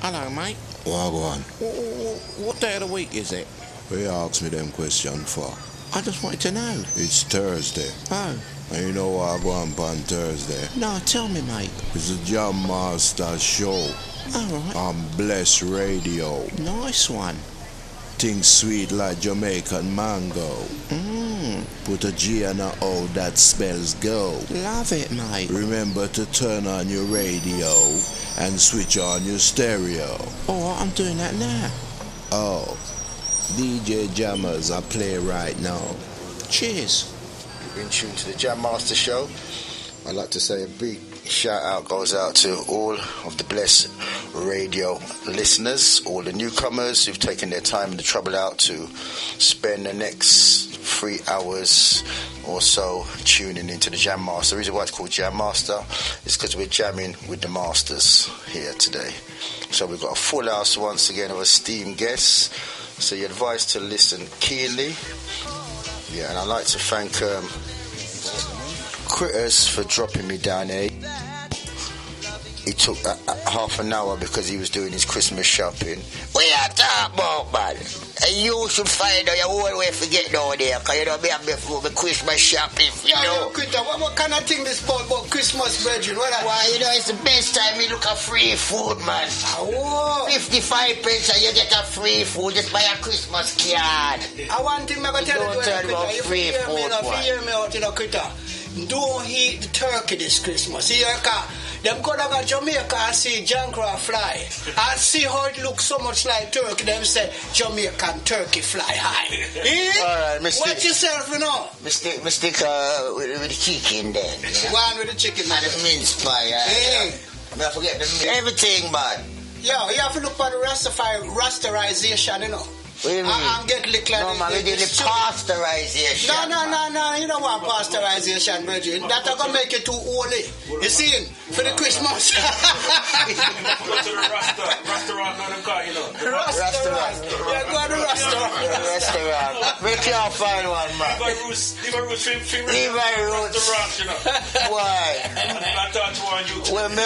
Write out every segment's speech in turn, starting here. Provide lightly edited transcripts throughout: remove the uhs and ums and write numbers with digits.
Hello, mate. Wagwan. What day of the week is it? What you ask me them question for? I just wanted to know. It's Thursday. Oh. And you know what I go on Thursday? No, tell me, mate. It's the Jam Master Show. Alright. On Bless Radio. Nice one. Things sweet like Jamaican mango. Put a G and a O, that spells go. Love it, mate. Remember to turn on your radio and switch on your stereo. Alright, I'm doing that now. Oh, DJ Jammers, I play right now. Cheers. You've been tuned to the Jam Master Show. I'd like to say a big shout out goes out to all of the Bless Radio listeners, all the newcomers who've taken their time and the trouble out to spend the next 3 hours or so tuning into the Jam Master. The reason why it's called Jam Master is because we're jamming with the masters here today. So we've got a full house once again of esteemed guests. So you're advised to listen keenly. Yeah, and I'd like to thank Critters for dropping me down here. He took half an hour because he was doing his Christmas shopping. What you talking about, man? And you should find out your whole way to get down there, because you know me have before the Christmas shopping, you know. Critter, what kind of thing this about Christmas, Virgin? Why, you know, it's the best time you look at free food, man. Oh. 55 pence and you get a free food, just buy a Christmas card. I want him to tell you, Don't tell about free food, If you hear me out, you know, Critter, don't eat the turkey this Christmas. See, them go down to Jamaica and see Jankra fly. And see how it looks so much like turkey. Them say Jamaican turkey fly high. Alright, mistake. Watch yourself, you know. Mistake with the chicken then. Yeah. One with the chicken. And the mince pie. Hey. I forget the mince. Everything, man. Yo, you have to look for the rasterization, you know. What do you mean? I'm getting like no, man, we did the pasteurization. No, you don't want pasteurization, Virgin. That's not going to make you too oily. You see, for the Christmas. Go to the restaurant, not the car, you know. Restaurant. Yeah, go to the restaurant. We can't find one, man. Leave a root restaurant, you know. Why? I thought you on YouTube. Well, me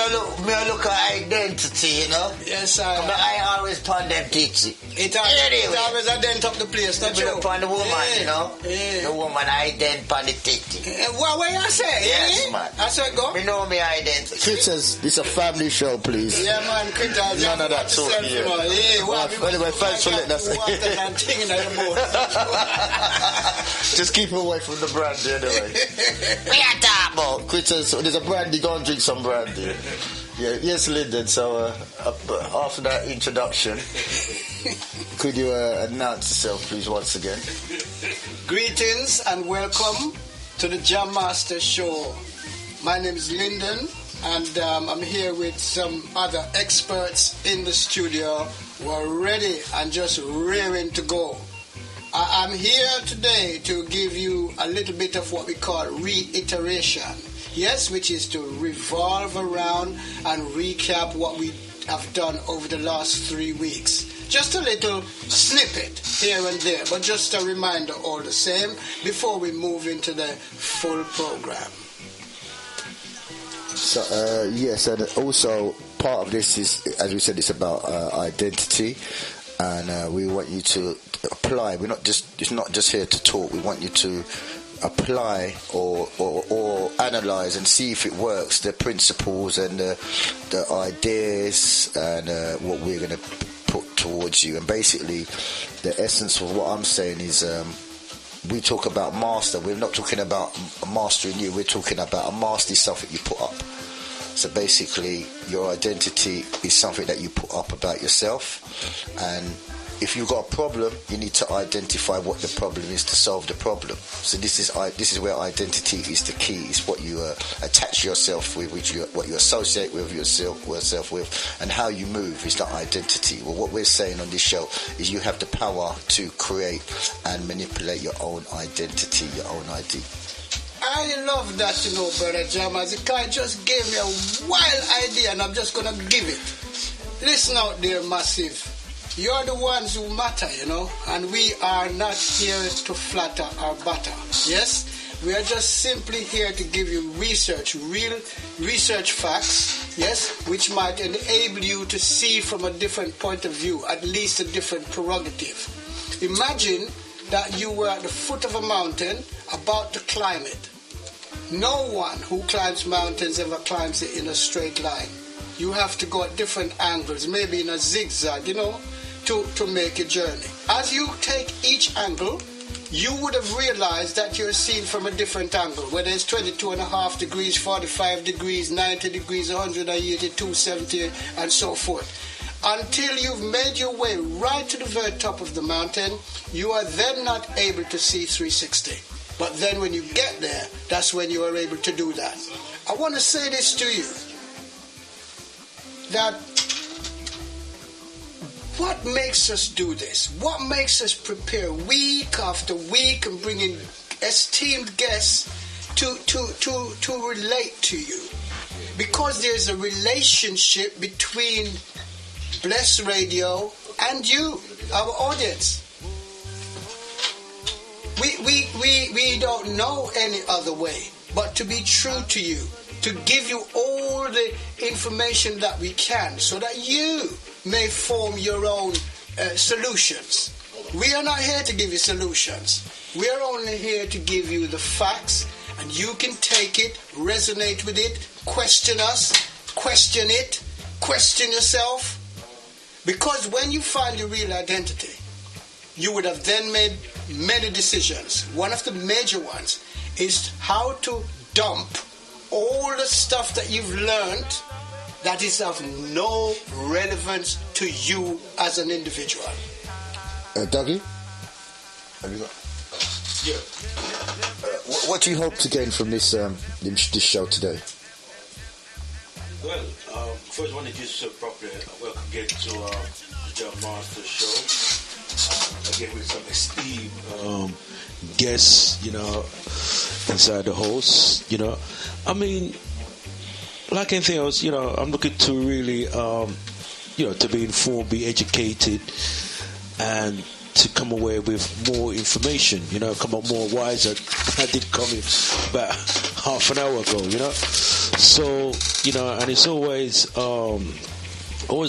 look at identity, you know. Yes, sir. I always pond them ditchy. It always ident up the place, not you. Upon the woman, yeah. You know. Yeah. The woman ident upon the titty. What you say? Yes, man. I said go. Me know me identity. Critters, this is a family show, please. Yeah, man, Critters. None of that talk here. Anyway, thanks for letting us. Just keep away from the brandy anyway. We are talking about Critters. There's a brandy. Go and drink some brandy. Yeah, yes, Lyndon. So after that introduction, could you announce yourself, please, once again? Greetings and welcome to the Jam Master Show. My name is Lyndon, and I'm here with some other experts in the studio who are ready and just raring to go. I'm here today to give you a little bit of what we call reiteration. Yes, which is to revolve around and recap what we have done over the last 3 weeks. Just a little snippet here and there, but just a reminder all the same before we move into the full program. So, yes, and also part of this is, as we said, it's about identity, and we want you to apply. It's not just here to talk. We want you to apply or analyze and see if it works, the principles and the ideas and what we're going to put towards you. And basically the essence of what I'm saying is we talk about master. We're not talking about mastering you. We're talking about a master is something you put up. So basically your identity is something that you put up about yourself, and if you've got a problem, you need to identify what the problem is to solve the problem. So this is where identity is the key. It's what you attach yourself with, what you associate with yourself with, and how you move is the identity. Well, what we're saying on this show is you have the power to create and manipulate your own identity, your own ID. I love that, you know, Brother Jammers. The guy just gave me a wild idea, and I'm just going to give it. Listen out there, Massive. You're the ones who matter, you know, and we are not here to flatter or butter. Yes? We are just simply here to give you research, real research facts, yes, which might enable you to see from a different point of view, at least a different prerogative. Imagine that you were at the foot of a mountain about to climb it. No one who climbs mountains ever climbs it in a straight line. You have to go at different angles, maybe in a zigzag, to make a journey. As you take each angle, you would have realized that you're seen from a different angle, whether it's 22.5 degrees, 45 degrees, 90 degrees, 180, 270, and so forth. Until you've made your way right to the very top of the mountain, you are then not able to see 360. But then when you get there, that's when you are able to do that. I want to say this to you, that what makes us do this? What makes us prepare week after week and bring in esteemed guests to relate to you? Because there's a relationship between Bless Radio and you, our audience. We don't know any other way but to be true to you, to give you all the information that we can so that you may form your own solutions. We are not here to give you solutions. We are only here to give you the facts, and you can take it, resonate with it, question us, question it, question yourself. Because when you find your real identity, you would have then made many decisions. One of the major ones is how to dump all the stuff that you've learned that is of no relevance to you as an individual. Dougie? Have you got? Yeah. What do you hope to gain from this show today? Well, first I want to just properly welcome again to the Jam Master Show. Again with some esteemed Guests, inside the host, I mean, like anything else, I'm looking to really, to be informed, be educated, and to come away with more information, come up more wiser. I did come in about half an hour ago, So, and it's always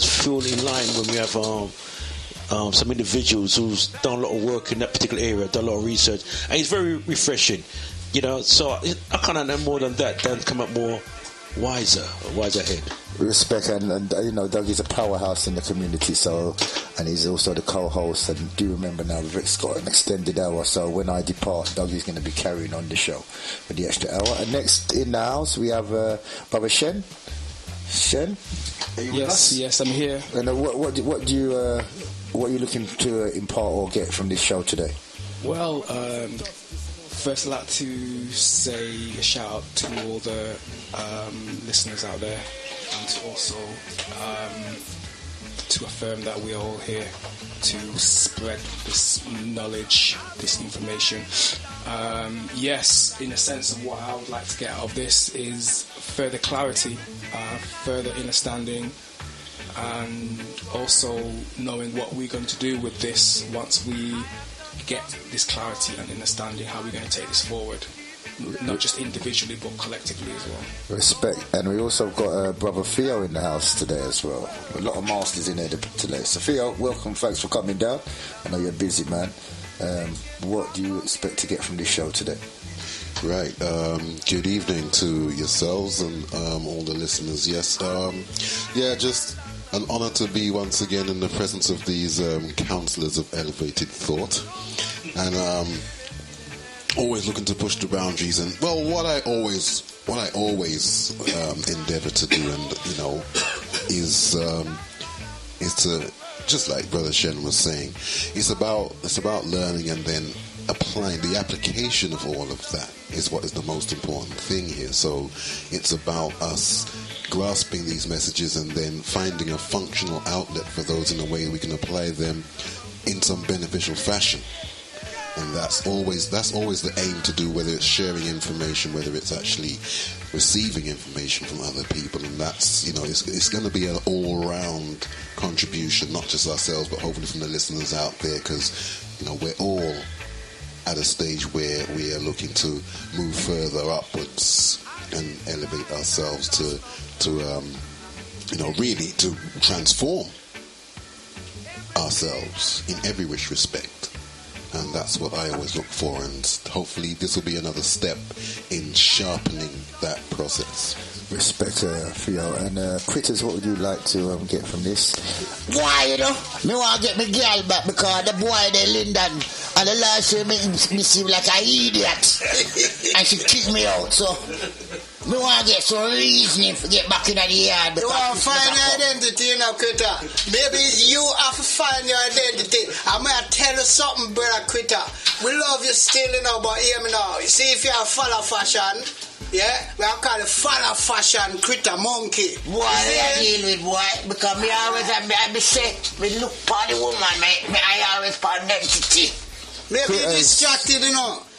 feel in line when we have some individuals who's done a lot of work in that particular area, done a lot of research, and it's very refreshing, so I can't know more than that, than come up more wiser head. Respect, and Dougie's a powerhouse in the community, and he's also the co-host, and do remember now we've got an extended hour, so when I depart, Dougie's going to be carrying on the show with the extra hour. And next in the house we have Brother Shen. Shen, are you with us? Yes, I'm here. And what are you looking to impart or get from this show today? Well, first I'd like to say a shout out to all the listeners out there, and to also to affirm that we're all here to spread this knowledge, this information. Yes, in a sense of what I would like to get out of this is further clarity, further understanding, and also knowing what we're going to do with this once we get this clarity and understanding how we're going to take this forward, not just individually but collectively as well. Respect. And we also got Brother Theo in the house today as well. A lot of masters in there today. So Theo, welcome, thanks for coming down. I know you're a busy man. What do you expect to get from this show today? Right. Good evening to yourselves and all the listeners. Yes. Just an honor to be once again in the presence of these counselors of elevated thought, and always looking to push the boundaries. And what I always endeavor to do, and is to, just like Brother Shen was saying, it's about learning and then applying. The application of all of that is what is the most important thing here. So it's about us grasping these messages and then finding a functional outlet for those in a way we can apply them in some beneficial fashion. And that's always the aim to do, whether it's sharing information, whether it's actually receiving information from other people. And that's, it's going to be an all-round contribution, not just ourselves, but hopefully from the listeners out there, because we're all at a stage where we are looking to move further upwards and elevate ourselves to really to transform ourselves in every which respect. And that's what I always look for, and hopefully this will be another step in sharpening that process. Respect, Theo. And Critters, what would you like to get from this? Why, me want to get my girl back because the boy there, Lyndon, and the last year make me seem like an idiot. And she kicked me out, so me want to get some reasoning to get back in the yard. You want to find your identity, Critter. Maybe you have to find your identity. I'm going to tell you something, brother Critter. We love you still, but hear me now. You see, if you are follow fashion, yeah, we are called follow fashion Critter monkey. Boy, I deal with boy, because me always I say, me look for the woman, I always for identity. Maybe you're distracted,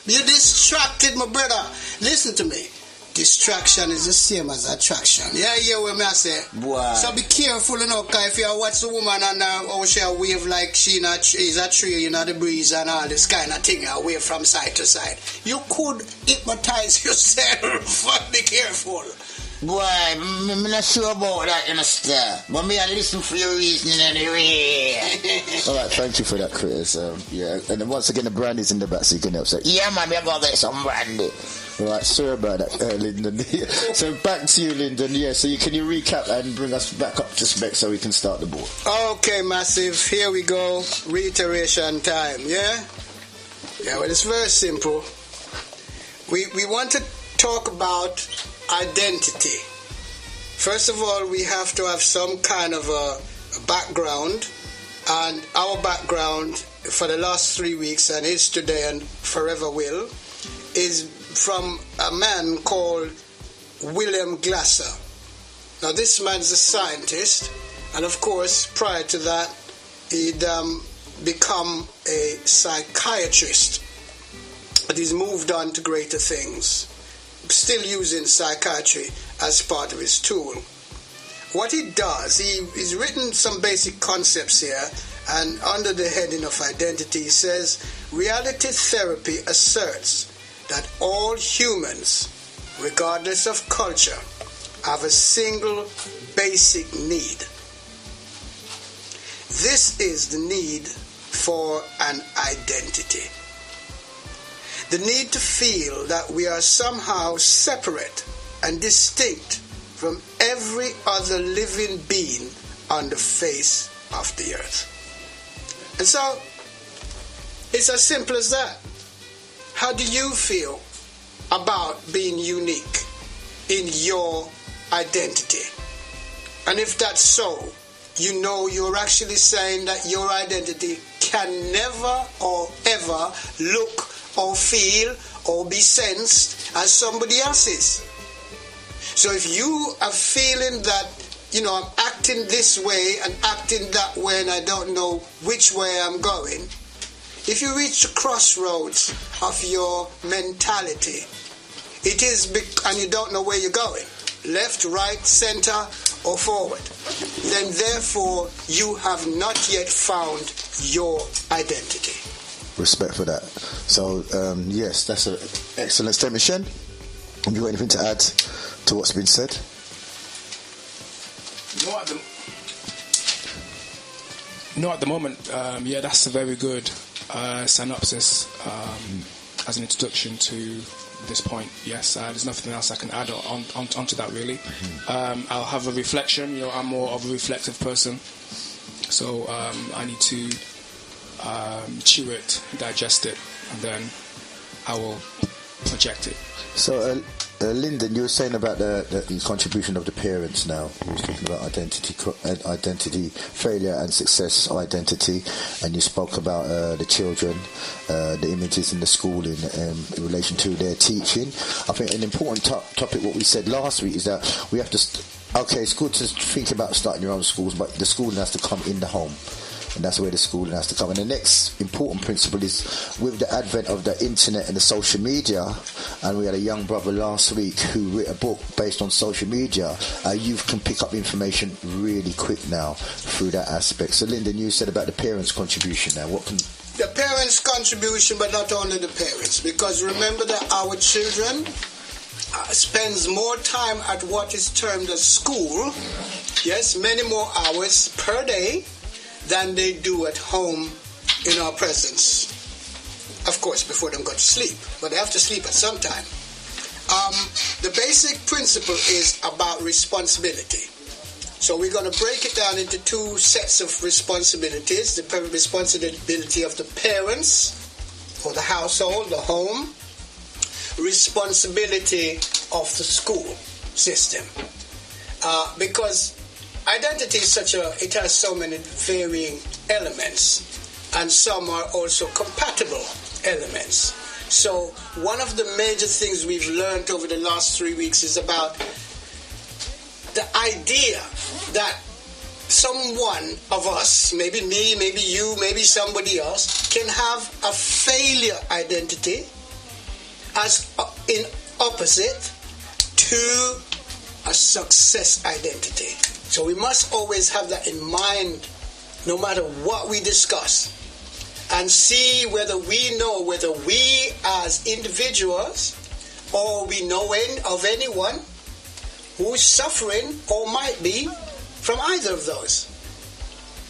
You're distracted, my brother. Listen to me. Distraction is the same as attraction. Yeah, what me I say. Boy. So be careful, because if you watch the woman and how she wave like she is a tree, the breeze and all this kind of thing, wave from side to side. You could hypnotize yourself. Be careful. Boy, I'm not sure about that, but me I listen for your reasoning anyway. Alright, thank you for that, Critters. Yeah, and then once again the brandy's in the back, so you can help say, yeah, man, I'm gonna get some brandy. Right, sorry about that, Lyndon. So back to you, Lyndon. Yeah, so can you recap and bring us back up to spec so we can start the board? Okay, Massive. Here we go. Reiteration time. Yeah. Well, it's very simple. We want to talk about identity. First of all, we have to have some kind of a background, and our background for the last 3 weeks and is today and forever will is from a man called William Glasser. Now this man's a scientist, and of course prior to that he'd become a psychiatrist, but he's moved on to greater things, still using psychiatry as part of his tool. What he does, he's written some basic concepts here, and under the heading of identity he says, reality therapy asserts that all humans, regardless of culture, have a single basic need. This is the need for an identity. The need to feel that we are somehow separate and distinct from every other living being on the face of the earth. And so, it's as simple as that. How do you feel about being unique in your identity? And if that's so, you're actually saying that your identity can never or ever look or feel or be sensed as somebody else's. So if you are feeling that, I'm acting this way and acting that way and I don't know which way I'm going, if you reach the crossroads of your mentality, and you don't know where you're going, left, right, center, or forward, then therefore you have not yet found your identity. Respect for that. So, yes, that's an excellent statement. Shen, have you got anything to add to what's been said? No, at the moment, that's a very good synopsis as an introduction to this point. Yes, there's nothing else I can add onto that really. I'll have a reflection. I'm more of a reflective person, so I need to chew it, digest it, and then I will project it. So, Lyndon, you were saying about the contribution of the parents now. You were talking about identity, failure and success identity, and you spoke about the children, the images in the school in relation to their teaching. I think an important topic, what we said last week, is that we have to... okay, it's good to think about starting your own schools, but the schooling has to come in the home. And that's where the schooling has to come. And the next important principle is with the advent of the internet and the social media, and we had a young brother last week who wrote a book based on social media, youth can pick up information really quick now through that aspect. So Lyndon, you said about the parents' contribution now. What can... The parents' contribution, but not only the parents, because remember that our children spends more time at what is termed as school, yes, many more hours per day than they do at home in our presence. Of course, before them go to sleep, but they have to sleep at some time. The basic principle is about responsibility. So we're going to break it down into two sets of responsibilities. The responsibility of the parents or the household, the home. Responsibility of the school system. Because identity is it has so many varying elements, and some are also compatible elements. So one of the major things we've learned over the last 3 weeks is about the idea that someone of us, maybe me, maybe you, maybe somebody else, can have a failure identity as in opposite to a success identity. So we must always have that in mind no matter what we discuss, and see whether we know whether we as individuals or we know of anyone who's suffering or might be from either of those.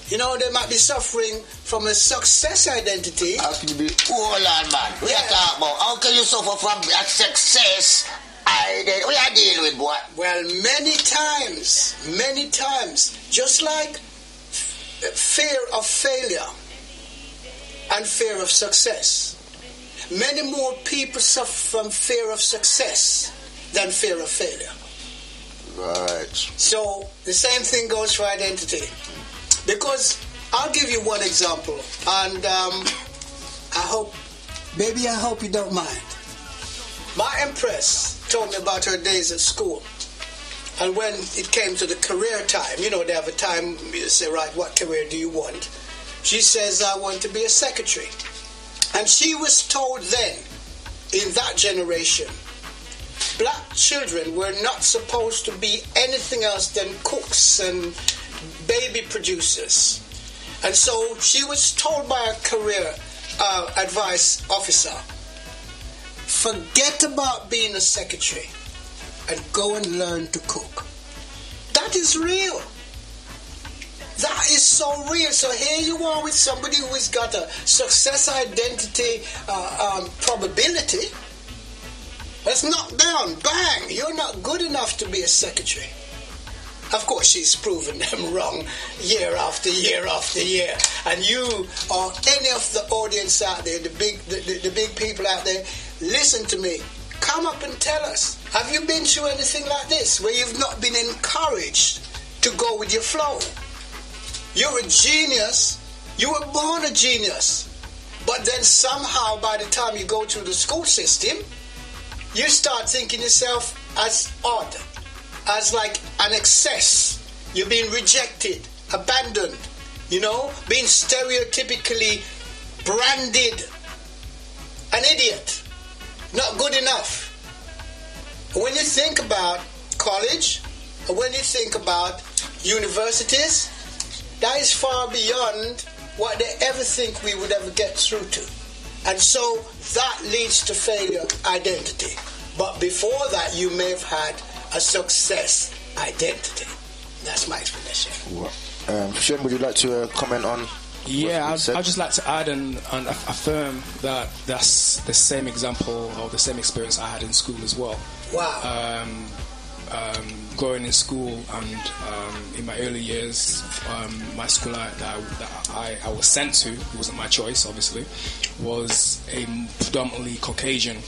You know, they might be suffering from a success identity. How can you be, hold on, man. We are talking about, how can you suffer from a success identity? We are dealing with what? Well, many times, just like fear of failure and fear of success, many more people suffer from fear of success than fear of failure. Right. So the same thing goes for identity. Because I'll give you one example, and I hope you don't mind. My Empress told me about her days at school, and when it came to the career time, you know, they have a time you say, right, what career do you want? She says, I want to be a secretary. And she was told then, in that generation, black children were not supposed to be anything else than cooks and baby producers. And so she was told by a career advice officer, forget about being a secretary and go and learn to cook. That is real. That is so real. So here you are with somebody who has got a success identity probability. Let's knock down, bang, you're not good enough to be a secretary. Of course, she's proven them wrong year after year after year. And you or any of the audience out there, the big people out there, listen to me. Come up and tell us. Have you been through anything like this where you've not been encouraged to go with your flow? You're a genius. You were born a genius. But then somehow by the time you go through the school system, you start thinking yourself as odd, as like an excess. You're being rejected, abandoned, you know, being stereotypically branded an idiot, not good enough. When you think about college, or when you think about universities, that is far beyond what they ever think we would ever get through to. And so that leads to failure identity. But before that, you may have had a success identity. That's my explanation. Shen, would you like to comment on? Yeah, I'd just like to add and affirm that that's the same example or the same experience I had in school as well. Wow. Growing in school and in my early years, my school that I was sent to, it wasn't my choice obviously, was a predominantly Caucasian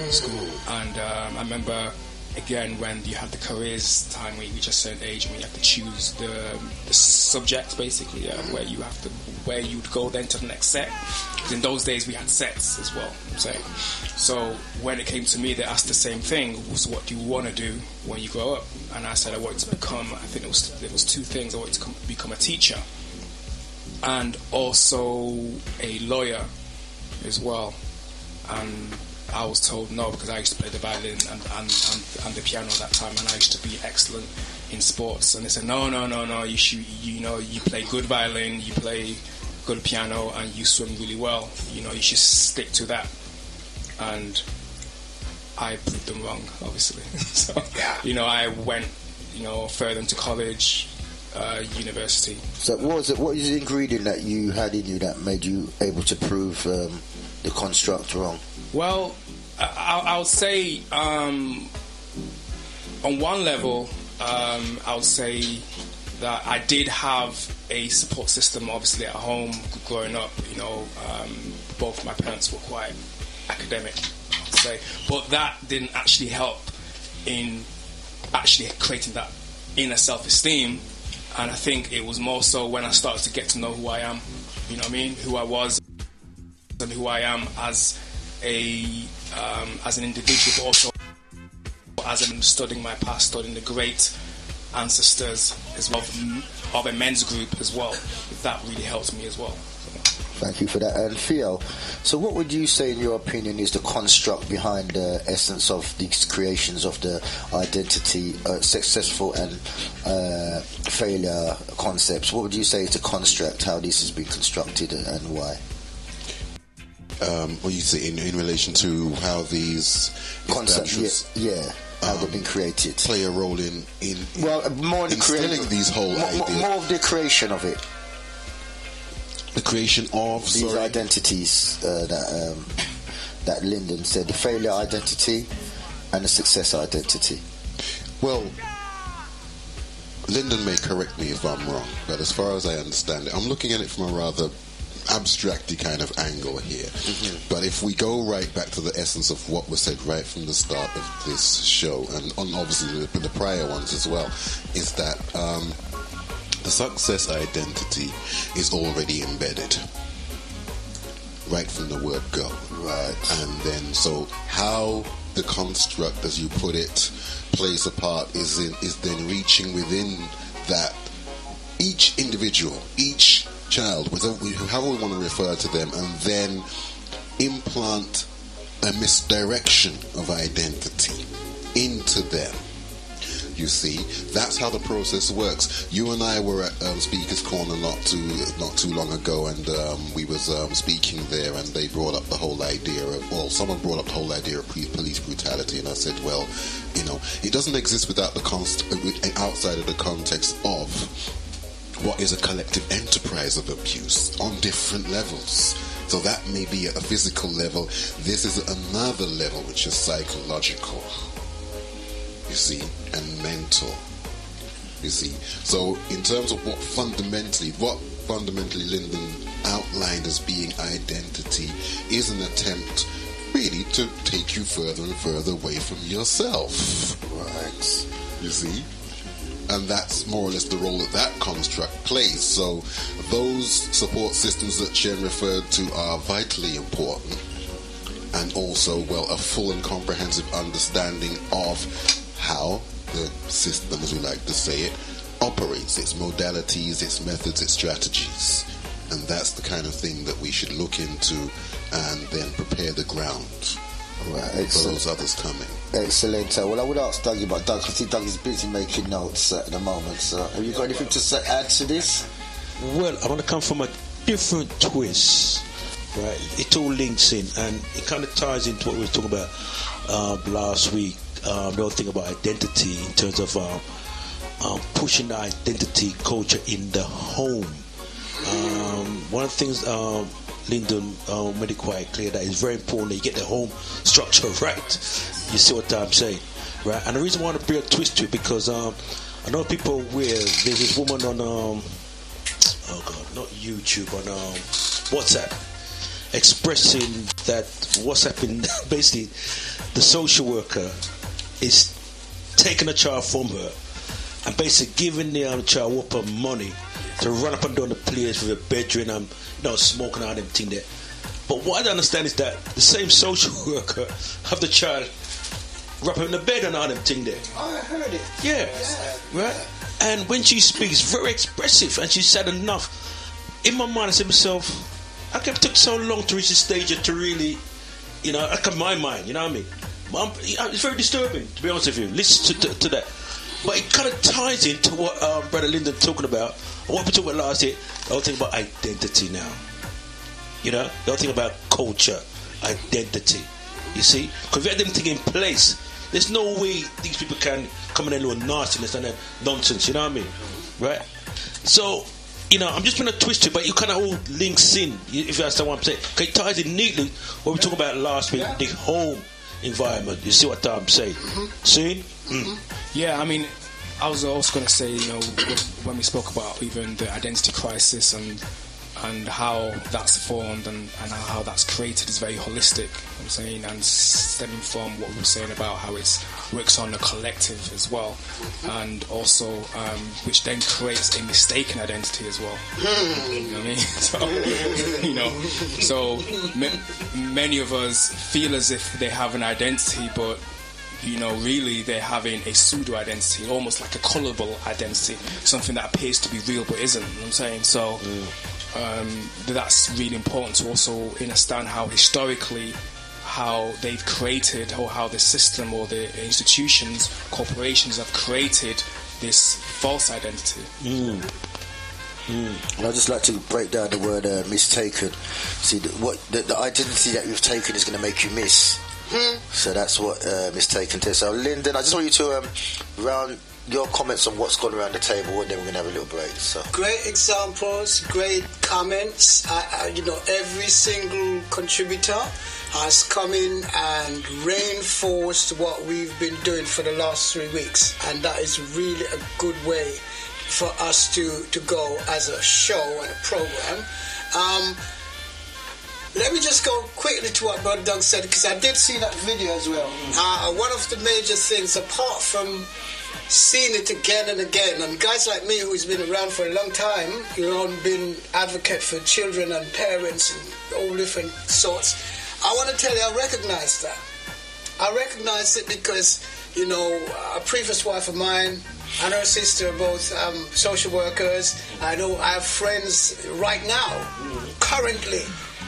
school. And I remember, again, when you have the careers time when you reach a certain age and when you have to choose the subject basically, where you'd go then to the next set. Because in those days we had sets as well, I'm saying. So when it came to me, they asked the same thing: was what do you want to do when you grow up? And I said I wanted to become. I think it was two things. I wanted to become a teacher and also a lawyer as well. And I was told no, because I used to play the violin and the piano at that time, and I used to be excellent in sports. And they said no, you should, you play good violin, you play good piano, and you swim really well. You should stick to that. And I proved them wrong, obviously. So, I went, further into college, university. So what was the ingredient that you had in you that made you able to prove the construct wrong? Well, I'll say on one level, I would say that I did have a support system, obviously, at home growing up. Both my parents were quite academic, I would say, but that didn't actually help in actually creating that inner self-esteem. And I think it was more so when I started to get to know who I am, who I was and who I am as an individual, but also as I'm studying my past, studying the great ancestors as well of a men's group as well. That really helped me as well. Thank you for that. And Theo, so what would you say in your opinion is the construct behind the essence of these creations of the identity, successful and failure concepts? What would you say is the construct, how this has been constructed and why? What you say in relation to how these concepts, how they've been created, play a role in more instilling these whole ideas. More of the creation of it. The creation of these identities that Lyndon said, the failure identity and the success identity. Well, Lyndon may correct me if I'm wrong, but as far as I understand it, I'm looking at it from a rather abstracty kind of angle here. Mm-hmm. But if we go right back to the essence of what was said right from the start of this show, and obviously the prior ones as well, is that the success identity is already embedded right from the word go. Right. And then, so how the construct, as you put it, plays a part is then reaching within that each individual, each child, however we want to refer to them, and then implant a misdirection of identity into them. You see, that's how the process works. You and I were at Speaker's Corner not too long ago, and we was speaking there, and they brought up the whole idea of, someone brought up the whole idea of police brutality, and I said, well, it doesn't exist without outside of the context of what is a collective enterprise of abuse on different levels. So that may be at a physical level. This is another level, which is psychological. You see, and mental. You see, so in terms of what fundamentally Lyndon outlined as being identity is an attempt really to take you further and further away from yourself. Right. You see, and that's more or less the role that construct plays. So those support systems that Shen referred to are vitally important, and also, a full and comprehensive understanding of how the system, as we like to say it, operates, its modalities, its methods, its strategies. And that's the kind of thing that we should look into and then prepare the ground for those others coming. Excellent. Well, I would ask Dougie, but Doug, I see Dougie's busy making notes at the moment. So have you got anything to add to this? Well, I want to come from a different twist. Right, it all links in, and it kind of ties into what we were talking about last week. The whole thing about identity in terms of pushing the identity culture in the home. One of the things Lyndon made it quite clear that it's very important that you get the home structure right. You see what I'm saying, right? And the reason why I want to bring a twist to it because I know people where there's this woman on not YouTube, on WhatsApp, expressing that WhatsApp in basically the social worker is taking a child from her and basically giving the child whoop her money to run up and down the place with a bedroom and smoking out them thing there. But what I don't understand is that the same social worker have the child wrap her in the bed and all them thing there. I heard it. Yeah, right. And when she speaks, very expressive, and she said enough. In my mind, I said to myself, I kept took so long to reach the stage to really, my mind, you know what I mean? It's very disturbing, to be honest with you. Listen to that. But it kind of ties into what Brother Lyndon talking about, what we talked about last year, the whole thing about identity now. The whole thing about culture, identity. You see, because we had them thing in place. There's no way these people can come in and do nastiness and nonsense. You know what I mean, right? So, you know, I'm just trying to twist it, but you kind of all links in. If you understand what I'm saying, because it ties in neatly what we talked about last week, the home environment. You see what I'm saying? See? Yeah, I mean, I was also going to say, you know, when we spoke about even the identity crisis and how that's formed and how that's created is very holistic, I'm saying, and stemming from what we were saying about how it works on a collective as well, and also which then creates a mistaken identity as well. You know what I mean? So, you know, so many of us feel as if they have an identity, but you know, really they're having a pseudo identity, almost like a colourable identity, something that appears to be real but isn't. You know what I'm saying? So that's really important to also understand how historically how they've created, or how the system or the institutions, corporations have created this false identity. I'd just like to break down the word mistaken. See, the identity that you've taken is going to make you miss. So that's what mistaken is. So Lyndon, I just want you to round your comments on what's gone around the table, and then we're going to have a little break. So great examples, great comments. You know, every single contributor has come in and reinforced what we've been doing for the last 3 weeks, and that is really a good way for us to go as a show and a program. Let me just go quickly to what Brother Doug said, because I did see that video as well. One of the major things, apart from seeing it again and again, and guys like me who's been around for a long time, you know, been advocate for children and parents and all different sorts, I want to tell you, I recognize that. I recognize it because, you know, a previous wife of mine and her sister are both social workers. I know I have friends right now, currently,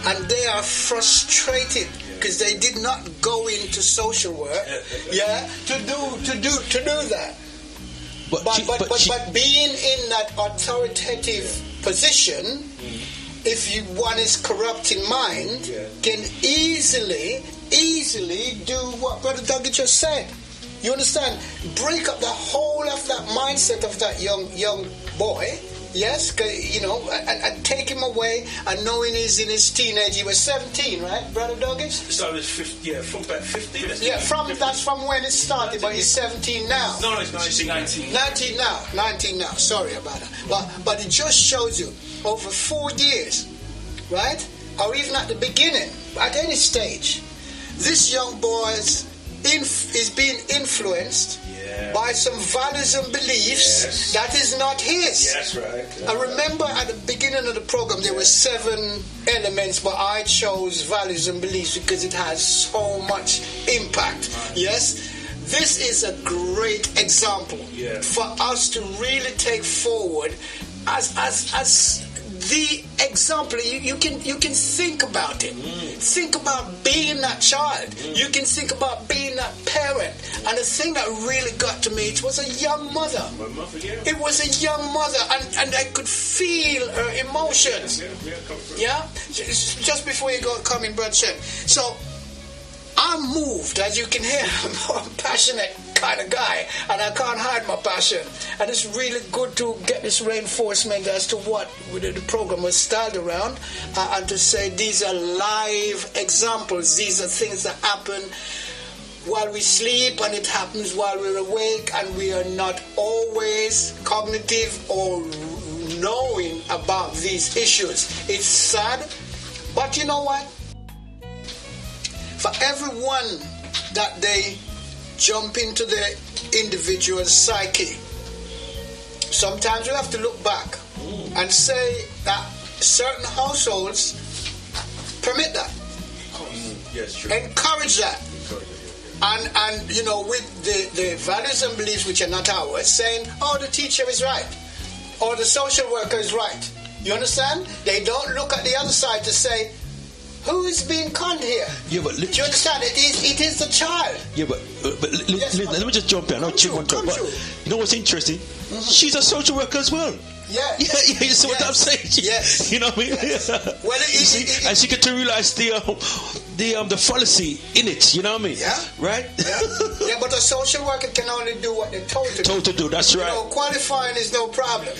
and they are frustrated because they did not go into social work, to do that. But being in that authoritative position, if one is corrupt in mind, can easily do what Brother Dougie just said. You understand? Break up the whole of that mindset of that young boy. Yes, you know, and take him away, and knowing he's in his teenage, he was 17, right, Brother Dougie? So it's 50, from about 15. That's from when it started, but he's 17 now. No, it's 19. 19 now. Sorry about that. But it just shows you, over 4 years, right, or even at the beginning, at any stage, this young boy is being influenced by some values and beliefs that is not his. Yes, right. I remember at the beginning of the program there were 7 elements, but I chose values and beliefs because it has so much impact. Yes, this is a great example for us to really take forward as the example. You can think about it. Think about being that child. You can think about being that parent. And the thing that really got to me, it was a young mother. It was a young mother, and I could feel her emotions. Yeah? Just before you come in, Brother Shen. So I'm moved, as you can hear. I'm a passionate kind of guy, and I can't hide my passion. And it's really good to get this reinforcement as to what the program was styled around, and to say these are live examples. These are things that happen while we sleep, and it happens while we're awake, and we are not always cognitive or knowing about these issues. It's sad, but you know what? For everyone that they jump into the individual psyche, sometimes we have to look back and say that certain households permit that, encourage that, and you know, with the values and beliefs which are not ours, saying, oh, the teacher is right, or the social worker is right. You understand? They don't look at the other side to say, who is being conned here? Yeah, but do you understand? It is the child. Yeah, but let me just jump in. I know Chip won't talk, but you know what's interesting? She's a social worker as well. Yeah. Yeah, you see what I'm saying? Yes. You know what I mean? Yes. Well, and she get to realize the fallacy in it, you know what I mean? Yeah. Right? Yeah, but a social worker can only do what they're told to do. Told to do, that's right. Qualifying is no problem.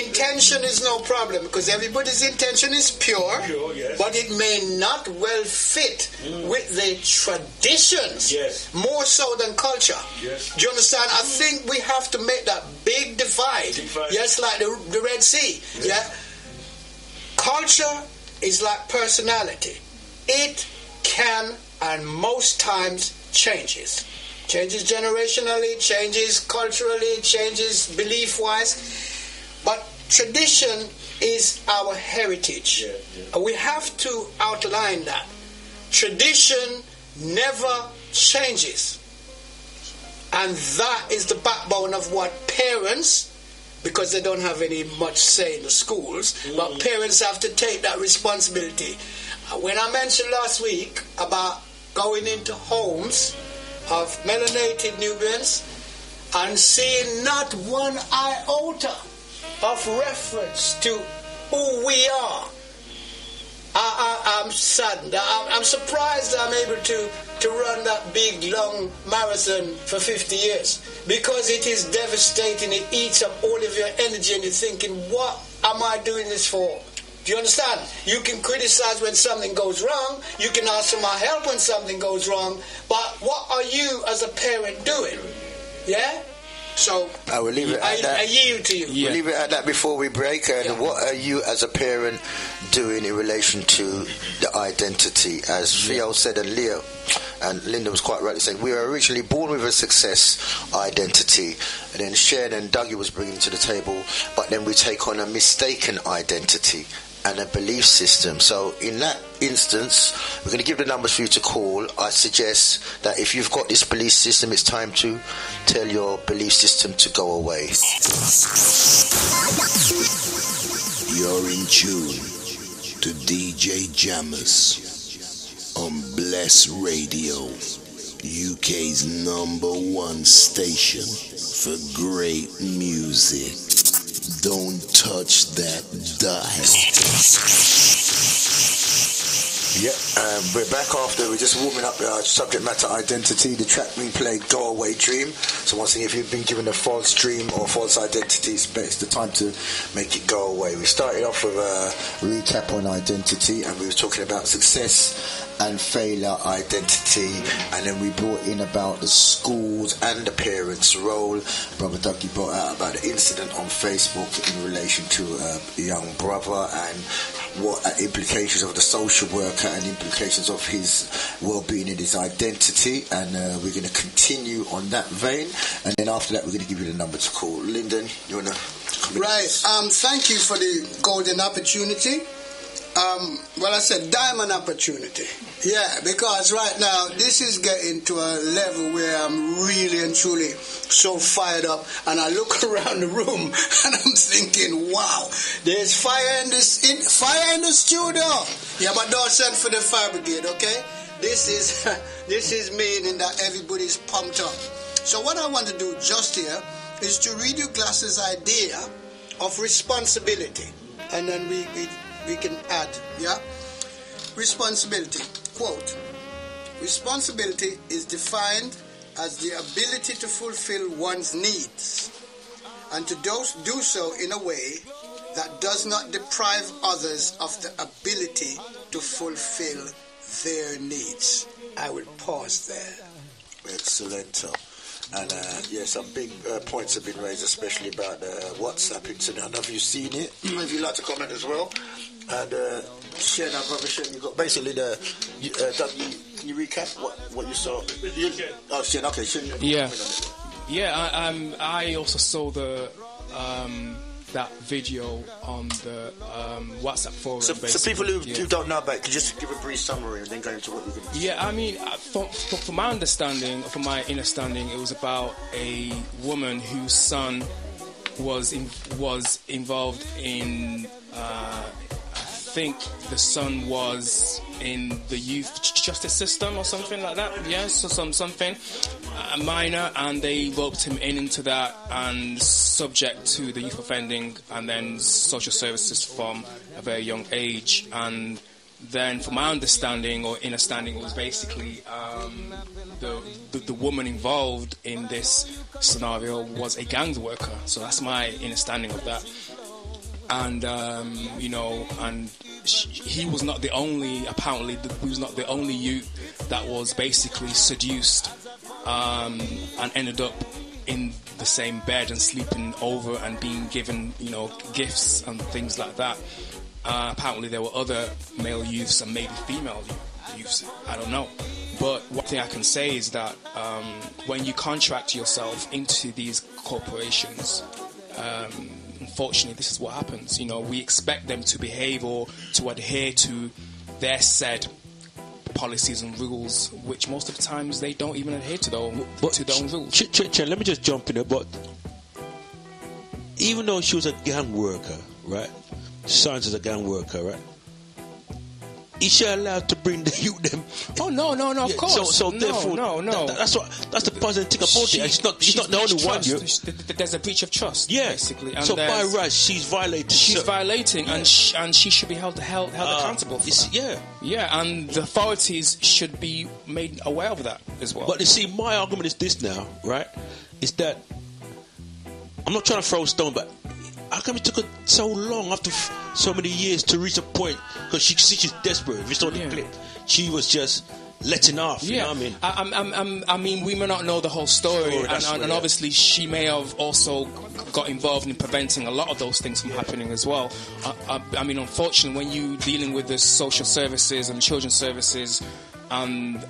Intention is no problem because everybody's intention is pure, yes. but it may not well fit with the traditions, yes. more so than culture. Yes. Do you understand? I think we have to make that big divide. Yes, like the Red Sea. Yes. Yeah. Culture is like personality. It can and most times changes. Changes generationally, changes culturally, changes belief-wise. But tradition is our heritage. And we have to outline that. Tradition never changes. And that is the backbone of what parents, because they don't have any much say in the schools, but parents have to take that responsibility. When I mentioned last week about going into homes of melanated Nubians and seeing not one iota of reference to who we are, I'm saddened. I'm surprised I'm able to run that big, long marathon for 50 years because it is devastating. It eats up all of your energy and you're thinking, what am I doing this for? Do you understand? You can criticize when something goes wrong. You can ask for my help when something goes wrong. But what are you as a parent doing? Yeah? So, I will leave it at that. I yield to you. Yeah. We'll leave it at that before we break. And what are you as a parent doing in relation to the identity? As Theo said, and Leo and Linda was quite rightly saying, we were originally born with a success identity, and then Shen and Dougie was bringing to the table, but then we take on a mistaken identity and a belief system. So in that instance, we're going to give the numbers for you to call. I suggest that if you've got this belief system, it's time to tell your belief system to go away. You're in tune to DJ Jammers on Bless Radio, UK's #1 station for great music. Don't touch that dial. Yeah, we're back after. We're just warming up our subject matter identity. The track we played, Go Away Dream. So once again, if you've been given a false dream or false identity, it's the time to make it go away. We started off with a recap on identity, and we were talking about success and failure identity, and then we brought in about the schools and the parents' role. Brother Dougie brought out about the incident on Facebook in relation to a young brother and what implications of the social worker and implications of his well-being and his identity, and we're going to continue on that vein, and then after that we're going to give you the number to call. Lyndon, you want to come in? Right, thank you for the golden opportunity. Well, I said diamond opportunity. Yeah, because right now this is getting to a level where I'm really and truly so fired up, and I look around the room and I'm thinking, wow, there's fire in the studio. Yeah, but don't send for the fire brigade, okay? This is meaning that everybody's pumped up. So what I want to do just here is to read you Glass's idea of responsibility, and then we can add, yeah? Responsibility, quote, responsibility is defined as the ability to fulfill one's needs and to do so in a way that does not deprive others of the ability to fulfill their needs. I will pause there. Excellent. And some big points have been raised, especially about the WhatsApp incident. I don't know if you've seen it. If you'd like to comment as well. And Shen, our brother Shen, you got basically the Dougie, can you recap what you saw? Shen, okay, Shen. I also saw the that video on the WhatsApp forum. So people who don't know about it, could you just give a brief summary and then go into what you're going to say? Yeah, I mean, from my understanding, from my understanding, it was about a woman whose son was involved in, I think the son was in the youth justice system or something like that. Yes, or something minor, and they roped him into that and subject to the youth offending and then social services from a very young age. And then, from my understanding or understanding, it was basically the woman involved in this scenario was a gang worker. So that's my understanding of that. And he was not the only. Apparently, he was not the only youth that was basically seduced and ended up in the same bed and sleeping over and being given, gifts and things like that. Apparently there were other male youths and maybe female youths, I don't know. But one thing I can say is that when you contract yourself into these corporations, unfortunately this is what happens. We expect them to behave or to adhere to their said policies and rules, which most of the times they don't even adhere to their own rules. Let me just jump in there, but even though she was a gang worker, right? Signs as a gang worker, right? Is she allowed to bring the youth them? Oh no, of course. So therefore, that's the positive thing about it. She's not the only one. There's a breach of trust, basically. And so by right, she's violating. She's violating, and she should be held accountable for that. Yeah, and the authorities should be made aware of that as well. But you see, my argument is this now, right? Is that I'm not trying to throw a stone, but how come it took her so long after so many years to reach a point? Because she's desperate. If you saw the clip, she was just letting off. You know what I mean? We may not know the whole story, and obviously she may have also got involved in preventing a lot of those things from happening as well. I mean, unfortunately, when you're dealing with the social services and children's services and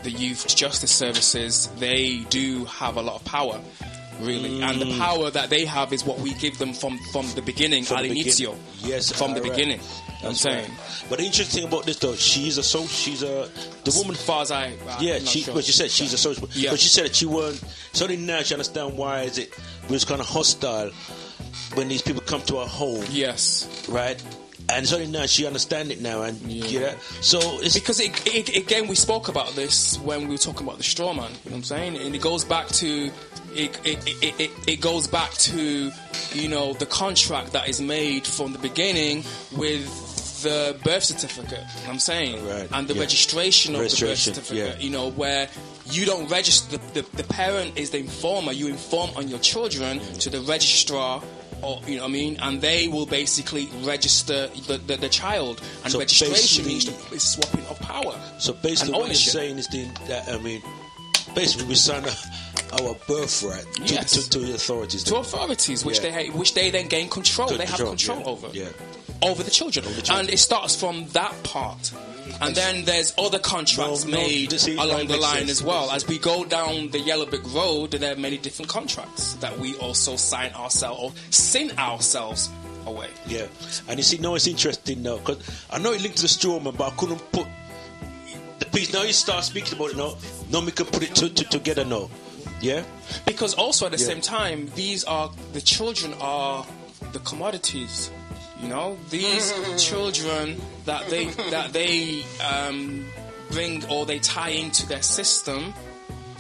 the youth justice services, they do have a lot of power. Really, and the power that they have is what we give them from the beginning, al inizio. Yes, from the beginning. I'm saying. Right. But the interesting about this though, the woman. As far as but she said she's a social. Yeah. But she said that she weren't. So only now she understand why it was kind of hostile when these people come to her home. Yes. Right. And it's only now she understands it now, and so it's because again we spoke about this when we were talking about the straw man. You know what I'm saying? And it goes back to it goes back to the contract that is made from the beginning with the birth certificate. You know what I'm saying? Right. And the registration of the birth certificate. Where you don't register the parent is the informer. You inform on your children to the registrar. Or, you know what I mean? And they will basically register the child. And so registration means the swapping of power. So basically what you're saying is basically we sign our birthright to the authorities. To authorities, which they then gain control. They have control over the children. And it starts from that part. And then there's other contracts made along the line as well. As we go down the Yellow Brick Road, there are many different contracts that we also sign ourselves or sin ourselves away. Yeah. And you see, it's interesting now, because I know it linked to the Strawman, but I couldn't put the piece. Now you start speaking about it now, we can put it together now. Yeah? Because also at the same time, the children are the commodities. These children that they bring or they tie into their system.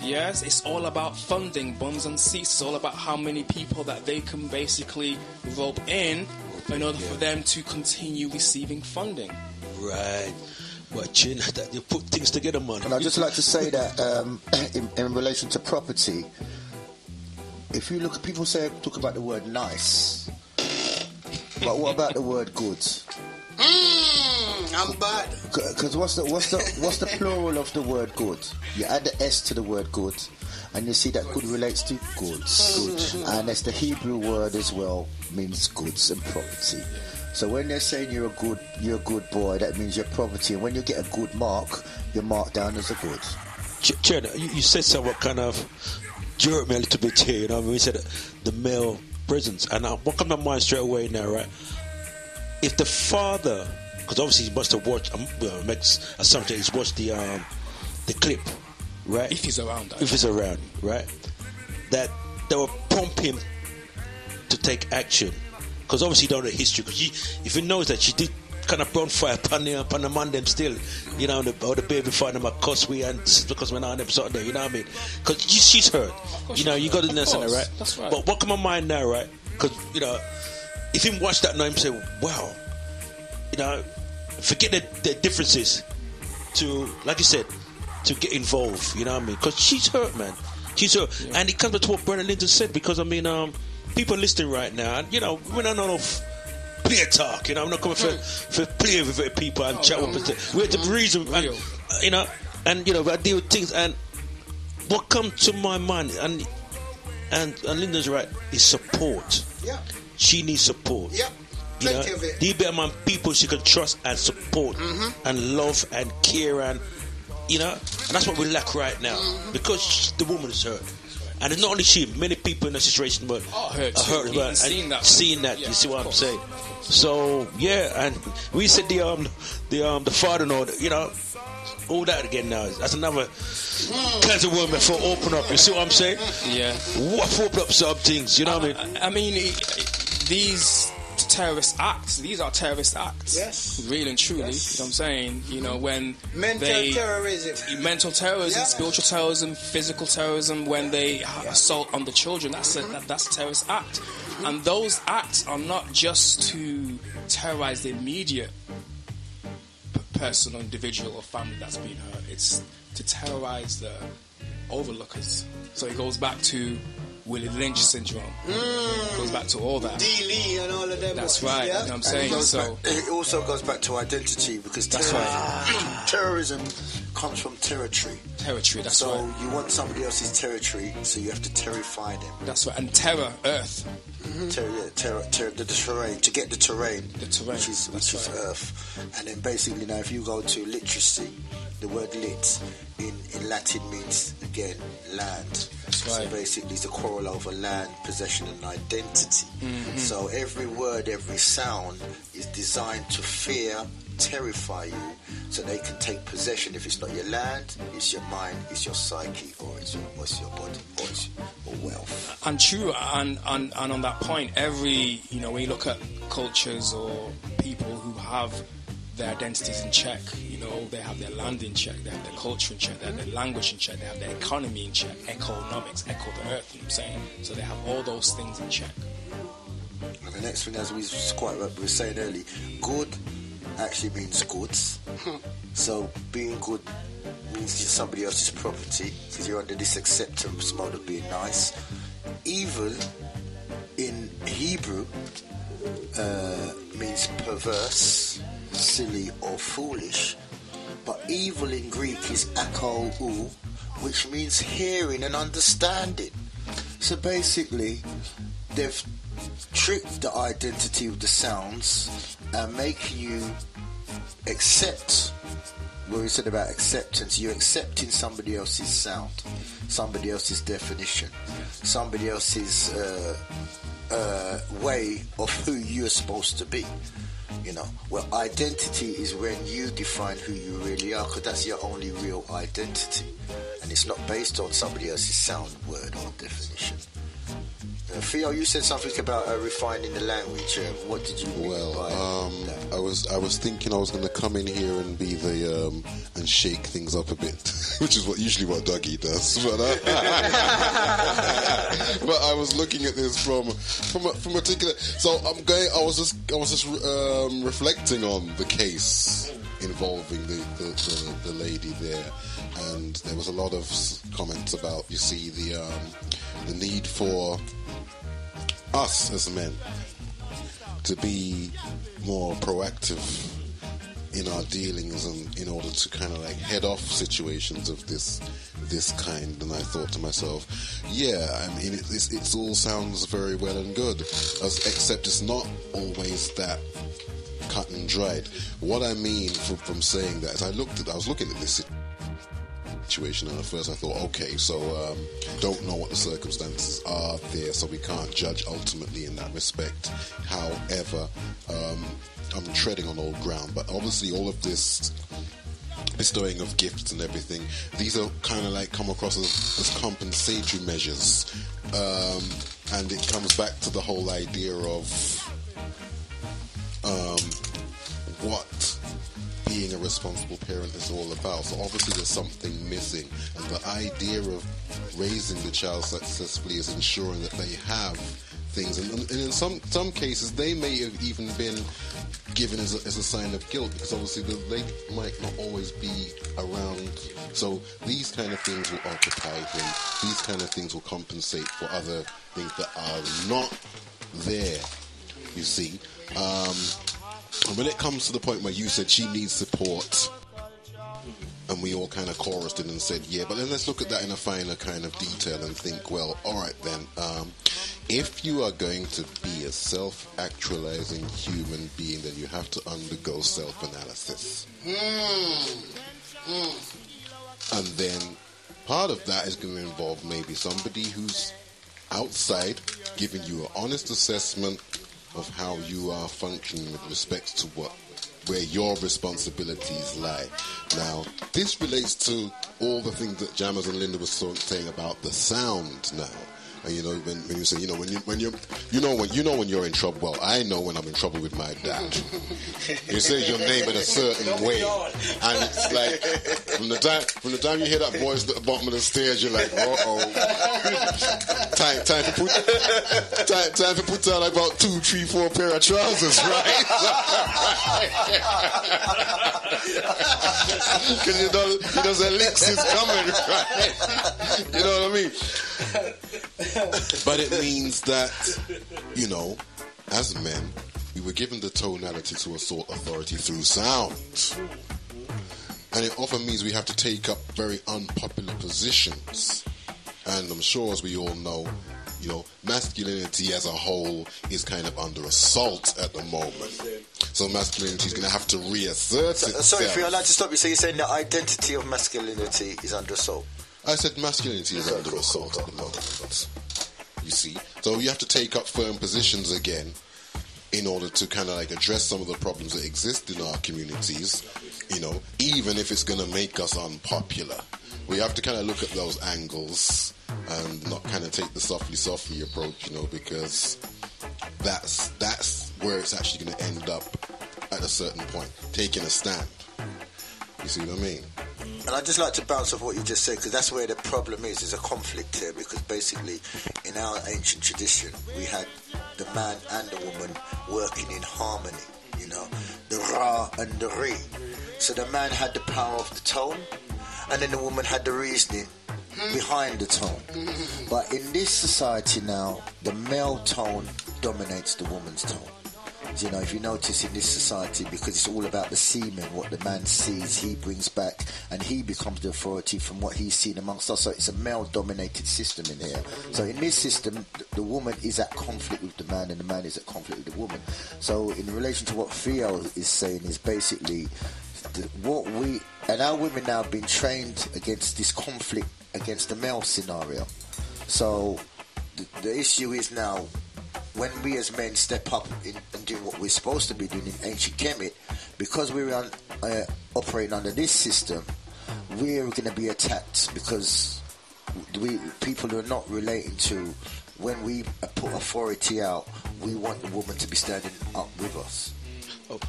Yes, it's all about funding, bums and seats. It's all about how many people that they can basically rope in order for them to continue receiving funding. Right. But you put things together, man. And I'd just like to say that in relation to property, if you look at people talk about the word nice. But what about the word good? I'm bad. Because what's the plural of the word good? You add the S to the word good, and you see that good relates to goods. Good. And that's the Hebrew word as well, means goods and property. So when they're saying you're a good boy, that means you're property. And when you get a good mark, you're marked down as a good. Chen, you said something kind of jerked me a little bit here. We said the male prisons, and what comes to my mind straight away now, right? If the father, because obviously he must have watched, makes assumption he's watched the clip, right? If he's around, right? That they will prompt him to take action, because obviously you don't know the history. Because if he knows that she did kind of bonfire upon the man them still, you know, or the baby find them at Cosway and because we're not on them sort of there, you know what I mean? Because she's hurt, you know, you got to understand that, right? That's right. But what come on mind now, right? Because, you know, if him watch that now, him say, wow, you know, forget the differences to, like you said, to get involved, you know what I mean? Because she's hurt, man. She's hurt. Yeah. And it comes back to what Brother Lyndon said, because, I mean, people listening right now, and, you know, we're not enough player talk, you know, I'm not coming for play with people and chat with people. We're the reason, and, you know, and, you know, I deal with things, and what comes to my mind, and Lyndon's right, is support. Yeah. She needs support. Yeah. You know, Plenty of it. the better man, people she can trust and support and love and care, and you know, and that's what we lack right now because the woman is hurt, and it's not only she. Many people in the situation but are hurt and seeing that. You see what I'm saying? So yeah, and we said the father, you know, all that again now. That's another kinds of woman for open up. You see what I'm saying? Yeah. What open up some things? You know what I mean? I mean, these terrorist acts. These are terrorist acts. Yes. Really and truly. Yes. You know what I'm saying? You know, when mental terrorism, spiritual terrorism, physical terrorism, when they assault on the children, that's a terrorist act. And those acts are not just to terrorize the immediate person or individual or family that's been hurt. It's to terrorize the overlookers. So it goes back to Willie Lynch syndrome. It goes back to all that. D. Lee and all of them. That's right. You know what I'm saying? It also goes back to identity because terrorism comes from territory. That's right. So you want somebody else's territory, so you have to terrify them. That's right. And terror, earth. The terrain, to get the terrain, which is earth. And then basically now if you go to literacy, the word lit in Latin means, again, land. That's right. So basically it's a quarrel over land, possession and identity. So every word, every sound is designed to fear, terrify you, so they can take possession. If it's not your land, it's your mind, it's your psyche, or it's your body, or it's your wealth. And true, and on that point, every, you know, when you look at cultures or people who have their identities in check, you know, they have their land in check, they have their culture in check, they have their language in check, they have their economy in check, economics, echo the earth, you know what I'm saying? So they have all those things in check. And the next thing, as we were saying earlier, good actually means goods. So being good means somebody else's property because you're under this acceptance mode of being nice. Evil in Hebrew means perverse, silly or foolish, but evil in Greek is akou, which means hearing and understanding. So basically they've tricked the identity of the sounds and make you accept. Where we said about acceptance, you're accepting somebody else's sound, somebody else's definition, somebody else's way of who you're supposed to be. You know, well, identity is when you define who you really are, because that's your only real identity, and it's not based on somebody else's sound, word, or definition. Theo, you said something about refining the language. What did you mean by that? I was thinking I was going to come in here and be the and shake things up a bit, which is usually what Dougie does. But I was looking at this from a particular. So I was just reflecting on the case involving the lady there, and there was a lot of comments about, you see, the need for us as men to be more proactive in our dealings and in order to kind of like head off situations of this kind. And I thought to myself, yeah, I mean, it all sounds very well and good, except it's not always that cut and dried. What I mean from saying that is I was looking at this situation, and at first I thought, okay, so don't know what the circumstances are there, so we can't judge ultimately in that respect. However, I'm treading on old ground, but obviously all of this bestowing of gifts and everything, these are kind of like come across as compensatory measures, and it comes back to the whole idea of what being a responsible parent is all about. So obviously there's something missing, and the idea of raising the child successfully is ensuring that they have things, and in some cases they may have even been given as a sign of guilt, because obviously they might not always be around. So these kind of things will occupy him. These kind of things will compensate for other things that are not there, you see. And when it comes to the point where you said she needs support, and we all kind of chorused it and said, yeah, but then let's look at that in a finer kind of detail and think, well, all right then, if you are going to be a self-actualizing human being, then you have to undergo self-analysis. And then part of that is going to involve maybe somebody who's outside giving you an honest assessment of how you are functioning with respect to where your responsibilities lie. Now, this relates to all the things that Jammers and Linda was saying about the sound now. And you know, when you say, when you're in trouble. Well, I know when I'm in trouble with my dad. You say your name in a certain way, and it's like from the time you hear that voice at the bottom of the stairs, you're like, time to put down about 2, 3, 4 pair of trousers, right? Because you know the licks is coming, right? You know what I mean? But it means that, as men, we were given the tonality to assert authority through sound. And it often means we have to take up very unpopular positions. And I'm sure, as we all know, masculinity as a whole is kind of under assault at the moment. So masculinity is going to have to reassert itself. Sorry, Theo, I'd like to stop you. So you're saying the identity of masculinity is under assault? I said masculinity is under assault at the moment. You see? So you have to take up firm positions again in order to kind of like address some of the problems that exist in our communities, even if it's going to make us unpopular. We have to kind of look at those angles and not kind of take the softly approach, because that's where it's actually going to end up at a certain point, taking a stand. You see what I mean? And I'd just like to bounce off what you just said, because that's where the problem is. There's a conflict here, because basically in our ancient tradition we had the man and the woman working in harmony, the Ra and the Re. So the man had the power of the tone, and then the woman had the reasoning behind the tone. But in this society now, the male tone dominates the woman's tone. If you notice in this society, because it's all about the semen, what the man sees, he brings back, and he becomes the authority from what he's seen amongst us. So it's a male-dominated system in here. So in this system, the woman is at conflict with the man, and the man is at conflict with the woman. So in relation to what Theo is saying, is basically our women now have been trained against this conflict against the male scenario. So the issue is now, when we as men step up and do what we're supposed to be doing in ancient Kemet, because we're operating under this system, we're going to be attacked, because people who are not relating to, when we put authority out, we want the woman to be standing up with us.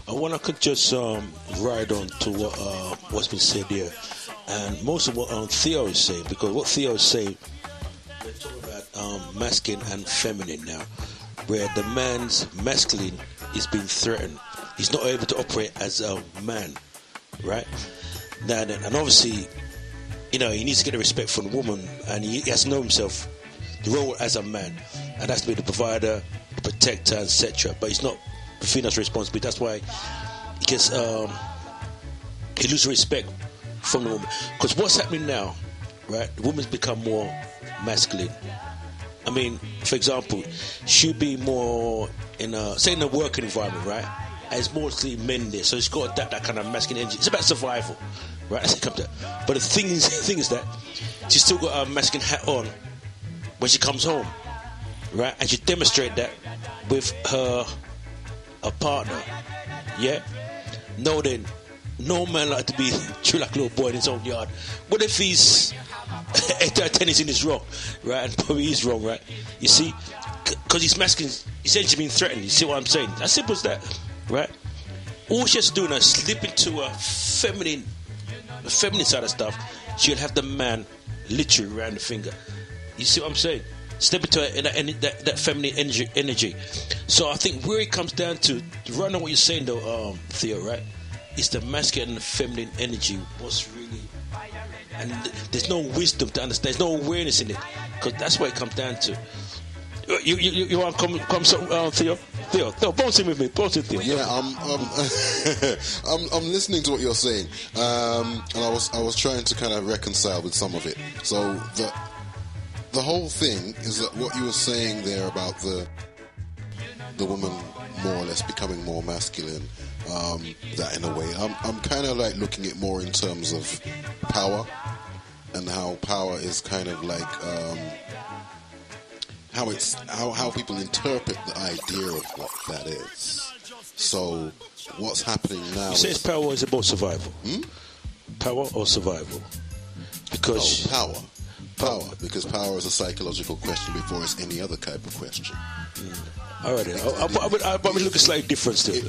I want to just ride on to what's been said here, and most of what Theo is saying, because what Theo is saying, we're talking about masculine and feminine now, where the man's masculine is being threatened. He's not able to operate as a man, right? Now, and obviously, he needs to get the respect from the woman, and he has to know himself, the role as a man, and that's to be the provider, the protector, etc. But he's not fulfilling his responsibility. That's why he gets he loses respect from the woman. Because what's happening now, right? The woman's become more masculine. I mean, for example, she'll be more in a working environment, right? And it's mostly men there, so she's got that kind of masculine energy. It's about survival, right? But the thing is that she's still got a masculine hat on when she comes home, right? And she demonstrates that with her partner, yeah? No man like to be treated like a little boy in his own yard. What if he's tennis in his wrong, right? And probably he's wrong, right? You see, because he's masculine, essentially being threatened. You see what I'm saying? As simple as that. right? All she has to do now is slip into a feminine side of stuff. She'll have the man literally around the finger. You see what I'm saying? Step into that feminine energy. So I think where it comes down to, right now what you're saying though, Theo, right? It's the masculine and the feminine energy. What's really, and there's no wisdom to understand. There's no awareness in it, because that's what it comes down to. You want to come Theo? Theo, bounce in with me. Bounce in, Theo. Yeah, I'm listening to what you're saying, and I was trying to kind of reconcile with some of it. So the whole thing is that what you were saying there about the woman more or less becoming more masculine, that in a way, I'm kind of like looking at more in terms of power, and how power is kind of like how people interpret the idea of what that is. So what's happening now? You say it's power is about survival. Power or survival? Because Power, because power is a psychological question before it's any other type of question. All right, I probably look a slight difference to it.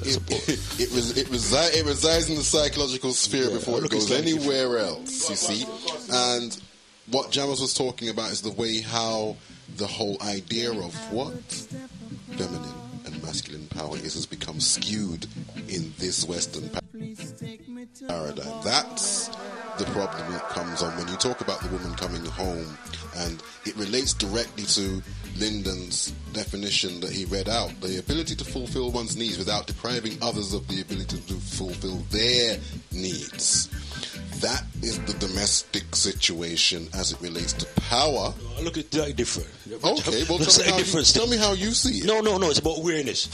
It resides in the psychological sphere before it goes anywhere else, you see. And what Jammers was talking about is the way how the whole idea of what feminine and masculine power is has become skewed in this Western paradigm. That's the problem that comes on when you talk about the woman coming home, and it relates directly to Lyndon's definition that he read out: the ability to fulfill one's needs without depriving others of the ability to fulfill their needs. That is the domestic situation as it relates to power. I look at that different. Okay, well, tell me how you see it. No, it's about awareness.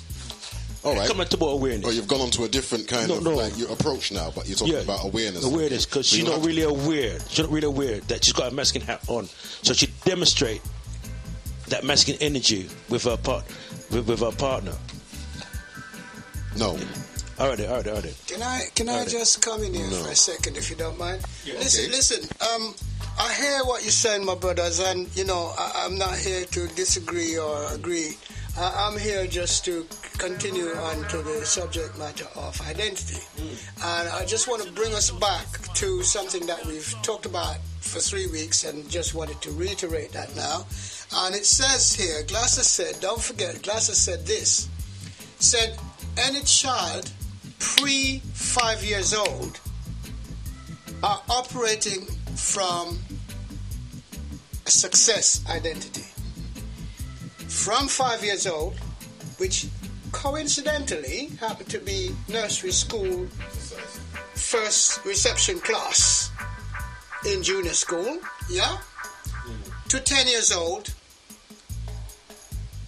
All right. Come on, about awareness. Oh, you've gone on to a different kind of like your approach now, but you're talking about awareness. Awareness, because she's not really aware. She's not really aware that she's got a masculine hat on, so she demonstrate that masculine energy with her partner. No. All right. Can I just come in here for a second, if you don't mind? Yeah, Listen. I hear what you're saying, my brothers, and I'm not here to disagree or agree. I'm here just to continue on to the subject matter of identity. And I just want to bring us back to something that we've talked about for 3 weeks, and just wanted to reiterate that now. And it says here, Glasser said, don't forget, Glasser said this, said, any child pre-5 years old are operating from a success identity. From 5 years old, which coincidentally happened to be nursery school first reception class in junior school, to 10 years old,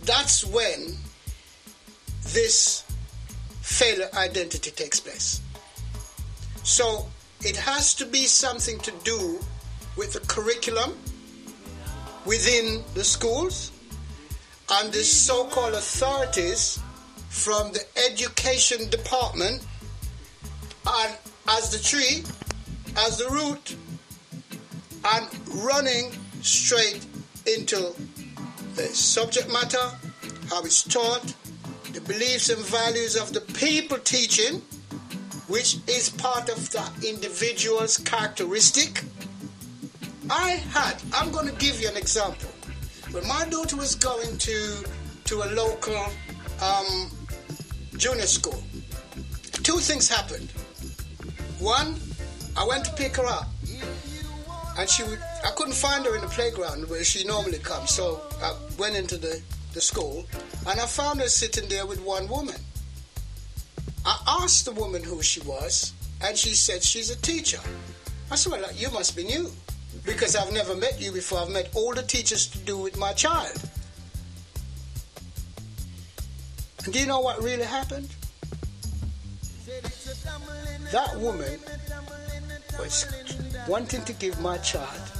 that's when this failure identity takes place. So it has to be something to do with the curriculum within the schools and the so-called authorities from the education department, and as the tree, as the root, and running straight into the subject matter, how it's taught, the beliefs and values of the people teaching, which is part of the individual's characteristic. I'm going to give you an example. When my daughter was going to a local junior school, 2 things happened. One, I went to pick her up, and I couldn't find her in the playground where she normally comes, so I went into the school, and I found her sitting there with one woman. I asked the woman who she was, and she said she's a teacher. I said, well, you must be new, because I've never met you before. I've met all the teachers to do with my child. And do you know what really happened? That woman was wanting to give my child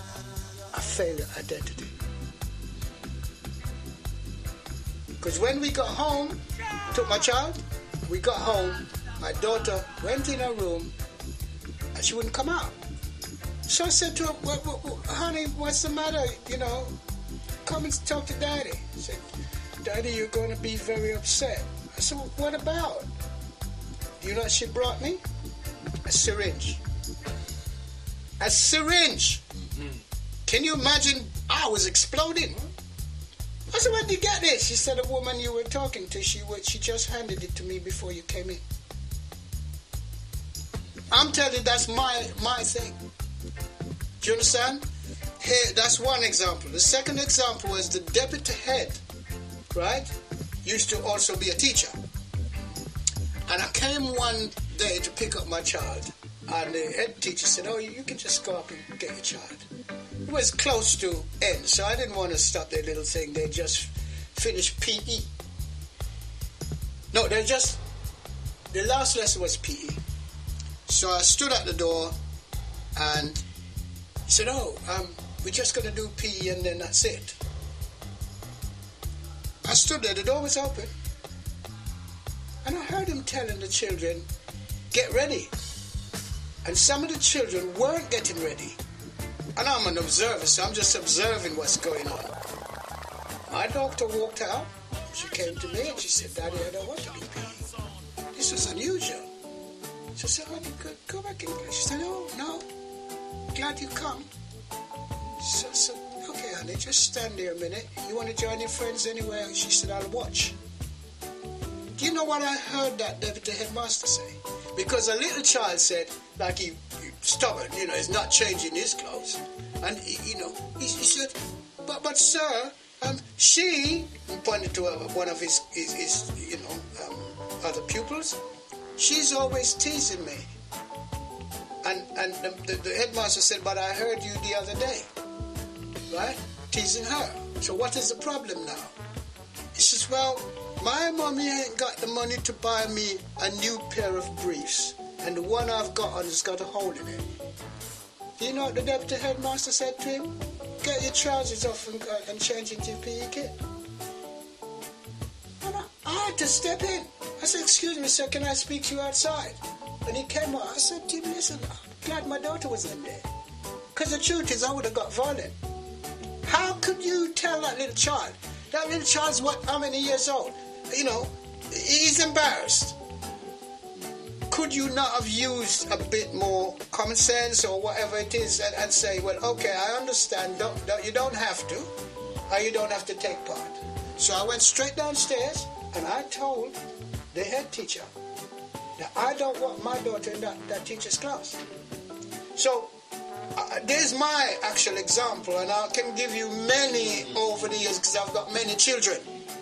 a failure identity. Because when we got home, took my child, we got home, my daughter went in her room and she wouldn't come out. So I said to her, well, honey, what's the matter? Come and talk to Daddy. She said, Daddy, you're going to be very upset. I said, well, what about? You know what she brought me? A syringe. A syringe! Can you imagine? I was exploding. I said, where did you get this? She said, a woman you were talking to, she just handed it to me before you came in. I'm telling you, that's my thing. Do you understand? Here, that's one example. The second example was the deputy head, right? Used to also be a teacher. And I came one day to pick up my child, and the head teacher said, oh, you can just go up and get your child. It was close to end, so I didn't want to stop their little thing. They just finished PE. No, the last lesson was PE. So I stood at the door, and he said, oh, we're just going to do PE and then that's it. I stood there, the door was open, and I heard him telling the children, get ready. And some of the children weren't getting ready. And I'm an observer, so I'm just observing what's going on. My daughter walked out. She came to me and she said, Daddy, I don't want to do PE. This was unusual. So I said, oh, go back in. She said, oh, no. Glad you come. So I said, okay, honey, just stand there a minute. You want to join your friends anywhere? She said, I'll watch. Do you know what I heard that deputy headmaster say? Because a little child said, like he stubborn, he's not changing his clothes. And, he said, but sir, she, pointed to one of his other pupils, she's always teasing me. And the headmaster said, but I heard you the other day, right? Teasing her. So what is the problem now? He says, well, my mommy ain't got the money to buy me a new pair of briefs, and the one I've got on has got a hole in it. Do you know what the deputy headmaster said to him? Get your trousers off and change into your PE kit. And I had to step in. I said, excuse me, sir, can I speak to you outside? And he came out. I said to him, listen, I'm glad my daughter wasn't there. Because the truth is, I would have got violent. How could you tell that little child? That little child's how many years old? He's embarrassed. Could you not have used a bit more common sense or whatever it is and say, well, okay, I understand, you don't have to, or you don't have to take part. So I went straight downstairs and I told the head teacher that I don't want my daughter in that teacher's class. So there's my actual example, and I can give you many over the years because I've got many children,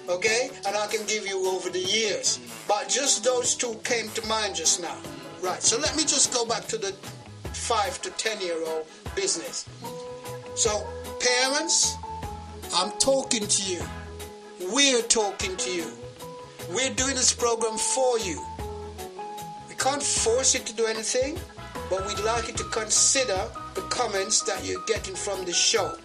okay? And I can give you over the years. But just those two came to mind just now. Right, so let me just go back to the 5 to 10-year-old business. So, parents, I'm talking to you. We're talking to you. We're doing this program for you. We can't force you to do anything, but we'd like you to consider the comments that you're getting from the show.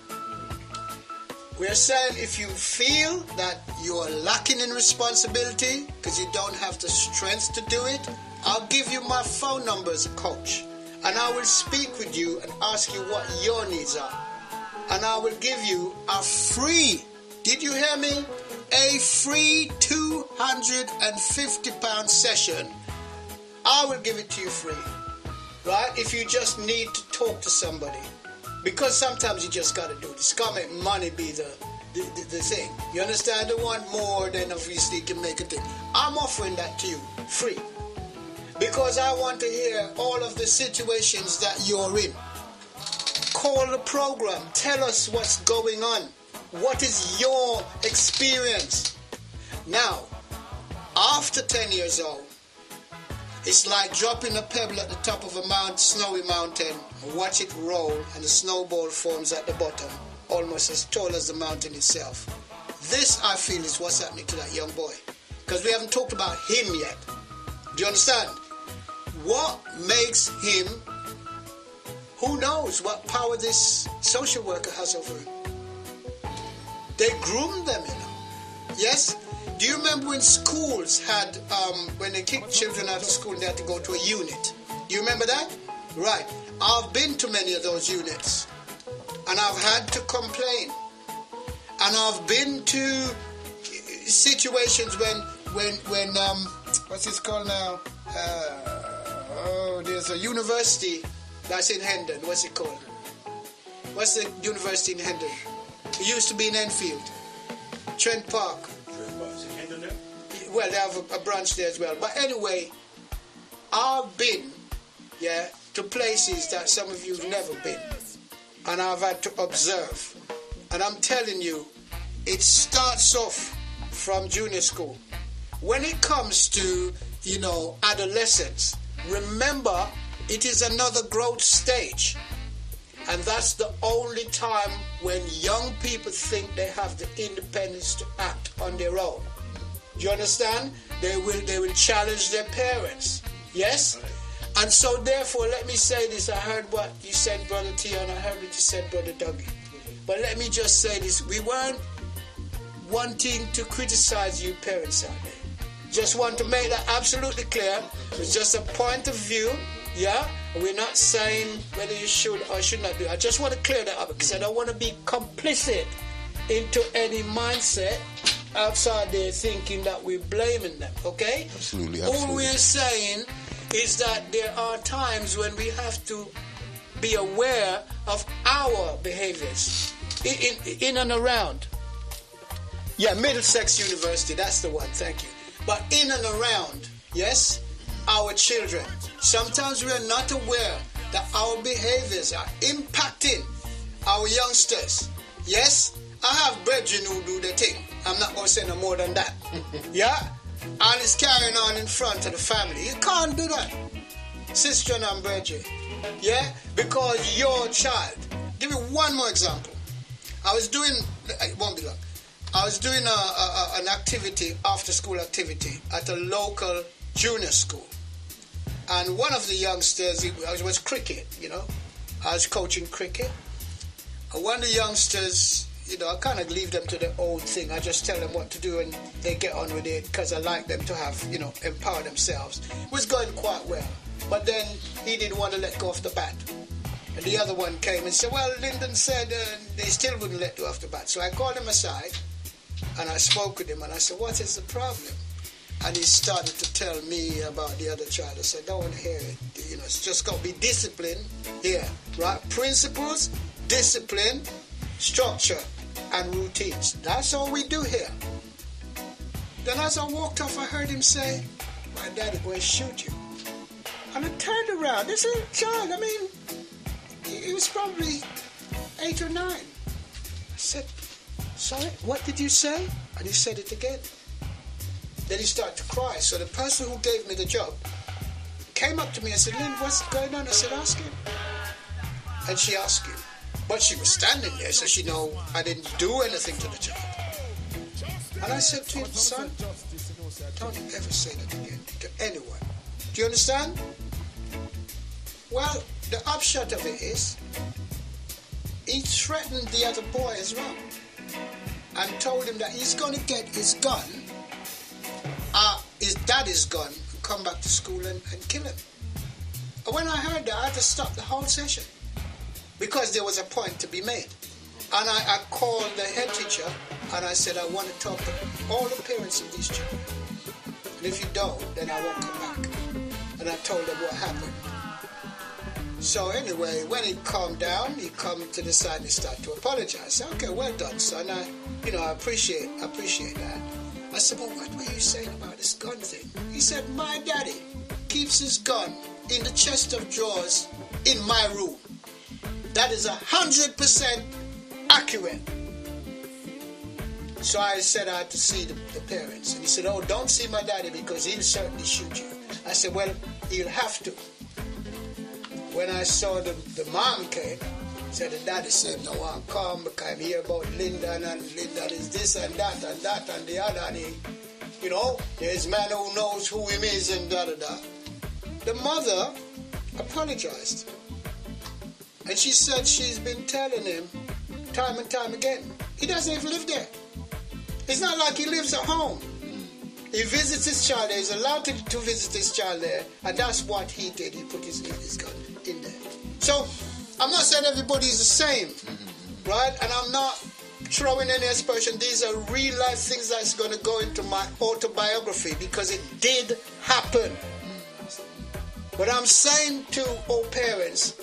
We're saying if you feel that you're lacking in responsibility because you don't have the strength to do it, I'll give you my phone number as a coach, and I will speak with you and ask you what your needs are. And I will give you a free, did you hear me? A free £250 session. I will give it to you free. Right? If you just need to talk to somebody. Because sometimes you just got to do this. Can't make money be the thing. You understand? They want more than obviously you can make a thing. I'm offering that to you, free. Because I want to hear all of the situations that you're in. Call the program. Tell us what's going on. What is your experience? Now, after 10 years old, it's like dropping a pebble at the top of a snowy mountain and watch it roll and the snowball forms at the bottom, almost as tall as the mountain itself. This, I feel, is what's happening to that young boy. Because we haven't talked about him yet. Do you understand? What makes him, who knows what power this social worker has over him? They groom them, Yes? Do you remember when schools had, when they kicked children out of school, they had to go to a unit? Do you remember that? Right. I've been to many of those units. And I've had to complain. And I've been to situations when what's it called now? There's a university that's in Hendon. What's it called? What's the university in Hendon? It used to be in Enfield. Trent Park. Well, they have a branch there as well. But anyway, I've been, to places that some of you have never been. And I've had to observe. And I'm telling you, it starts off from junior school. When it comes to, adolescence, remember, it is another growth stage. And that's the only time when young people think they have the independence to act on their own. Do you understand? They will challenge their parents. Yes? And so therefore, let me say this. I heard what you said, Brother Theo, and I heard what you said, Brother Dougie. But let me just say this. We weren't wanting to criticize you parents out there. Just want to make that absolutely clear. It's just a point of view. Yeah? We're not saying whether you should or should not do it. I just want to clear that up because I don't want to be complicit into any mindset outside there thinking that we're blaming them, okay? Absolutely. All we're saying is that there are times when we have to be aware of our behaviors in and around. Yeah, Middlesex University, that's the one, thank you. But in and around, yes, our children. Sometimes we are not aware that our behaviors are impacting our youngsters. Yes, I have brethren who do the thing. I'm not going to say no more than that. Yeah? And it's carrying on in front of the family. You can't do that. Sister and brethren. Yeah? Because your child. Give you one more example. It won't be long. I was doing an activity, after-school activity, at a local junior school. And one of the youngsters, it was cricket, I was coaching cricket. And one of the youngsters, I kind of leave them to their own thing. I just tell them what to do and they get on with it because I like them to have, empower themselves. It was going quite well. But then he didn't want to let go of the bat. And the other one came and said, well, Lyndon said they still wouldn't let go of the bat. So I called him aside and I spoke with him and I said, what is the problem? And he started to tell me about the other child. I said, I don't want to hear it. It's just got to be discipline here, right? Principles, discipline, structure, and routines. That's all we do here. Then as I walked off, I heard him say, my daddy going to shoot you. And I turned around. This is a child, he was probably 8 or 9. I said, sorry, what did you say? And he said it again. Then he started to cry. So the person who gave me the job came up to me and said, Lynn, what's going on? I said, ask him. And she asked him. But she was standing there, so she know I didn't do anything to the child. And I said to him, son, don't ever say that again to anyone. Do you understand? Well, the upshot of it is, he threatened the other boy as well. And told him that he's going to get his gun, his daddy's gun, and come back to school and kill him. And when I heard that, I had to stop the whole session. Because there was a point to be made. And I called the head teacher and I said, I want to talk to all the parents of these children. And if you don't, then I won't come back. And I told them what happened. So anyway, when he calmed down, he come to the side and started to apologize. I said, okay, well done, son. I appreciate that. I said, well, what were you saying about this gun thing? He said, my daddy keeps his gun in the chest of drawers in my room. That is 100% accurate. So I said I had to see the parents. And he said, oh, don't see my daddy because he'll certainly shoot you. I said, well, he'll have to. When I saw the mom came, said the daddy said, no, I'll come because I'm here about Lyndon and Lyndon is this and that and the other. And he, there's a man who knows who him is and da-da-da. The mother apologized. And she said she's been telling him time and time again. He doesn't even live there. It's not like he lives at home. He visits his child there. He's allowed to visit his child there. And that's what he did. He put his gun in there. So, I'm not saying everybody's the same. Right? And I'm not throwing any aspersion. These are real life things that's going to go into my autobiography because it did happen. But I'm saying to all parents,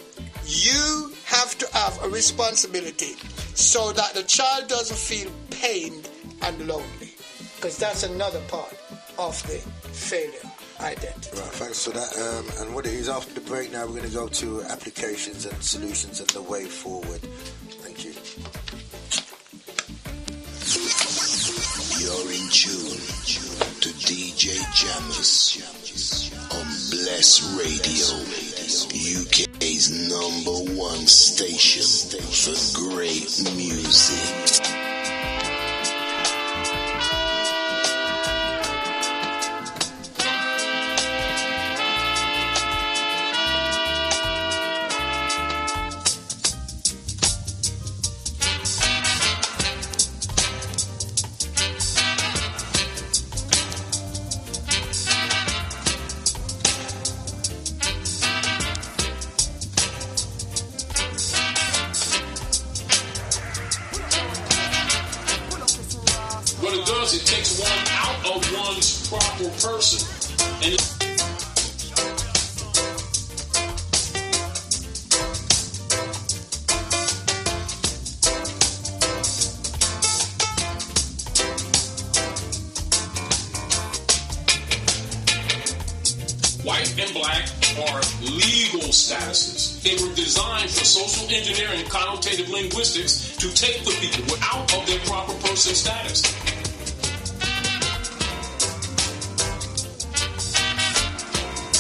you have to have a responsibility so that the child doesn't feel pained and lonely, because that's another part of the failure identity. Right, thanks for that. And what it is, after the break now, we're going to go to applications and solutions and the way forward. Thank you. You're in tune to DJ Jammers on Bless Radio, UK's #1 station for great music. It takes one out of one's proper person. And white and black are legal statuses. They were designed for social engineering, connotative linguistics to take the people out of their proper person status.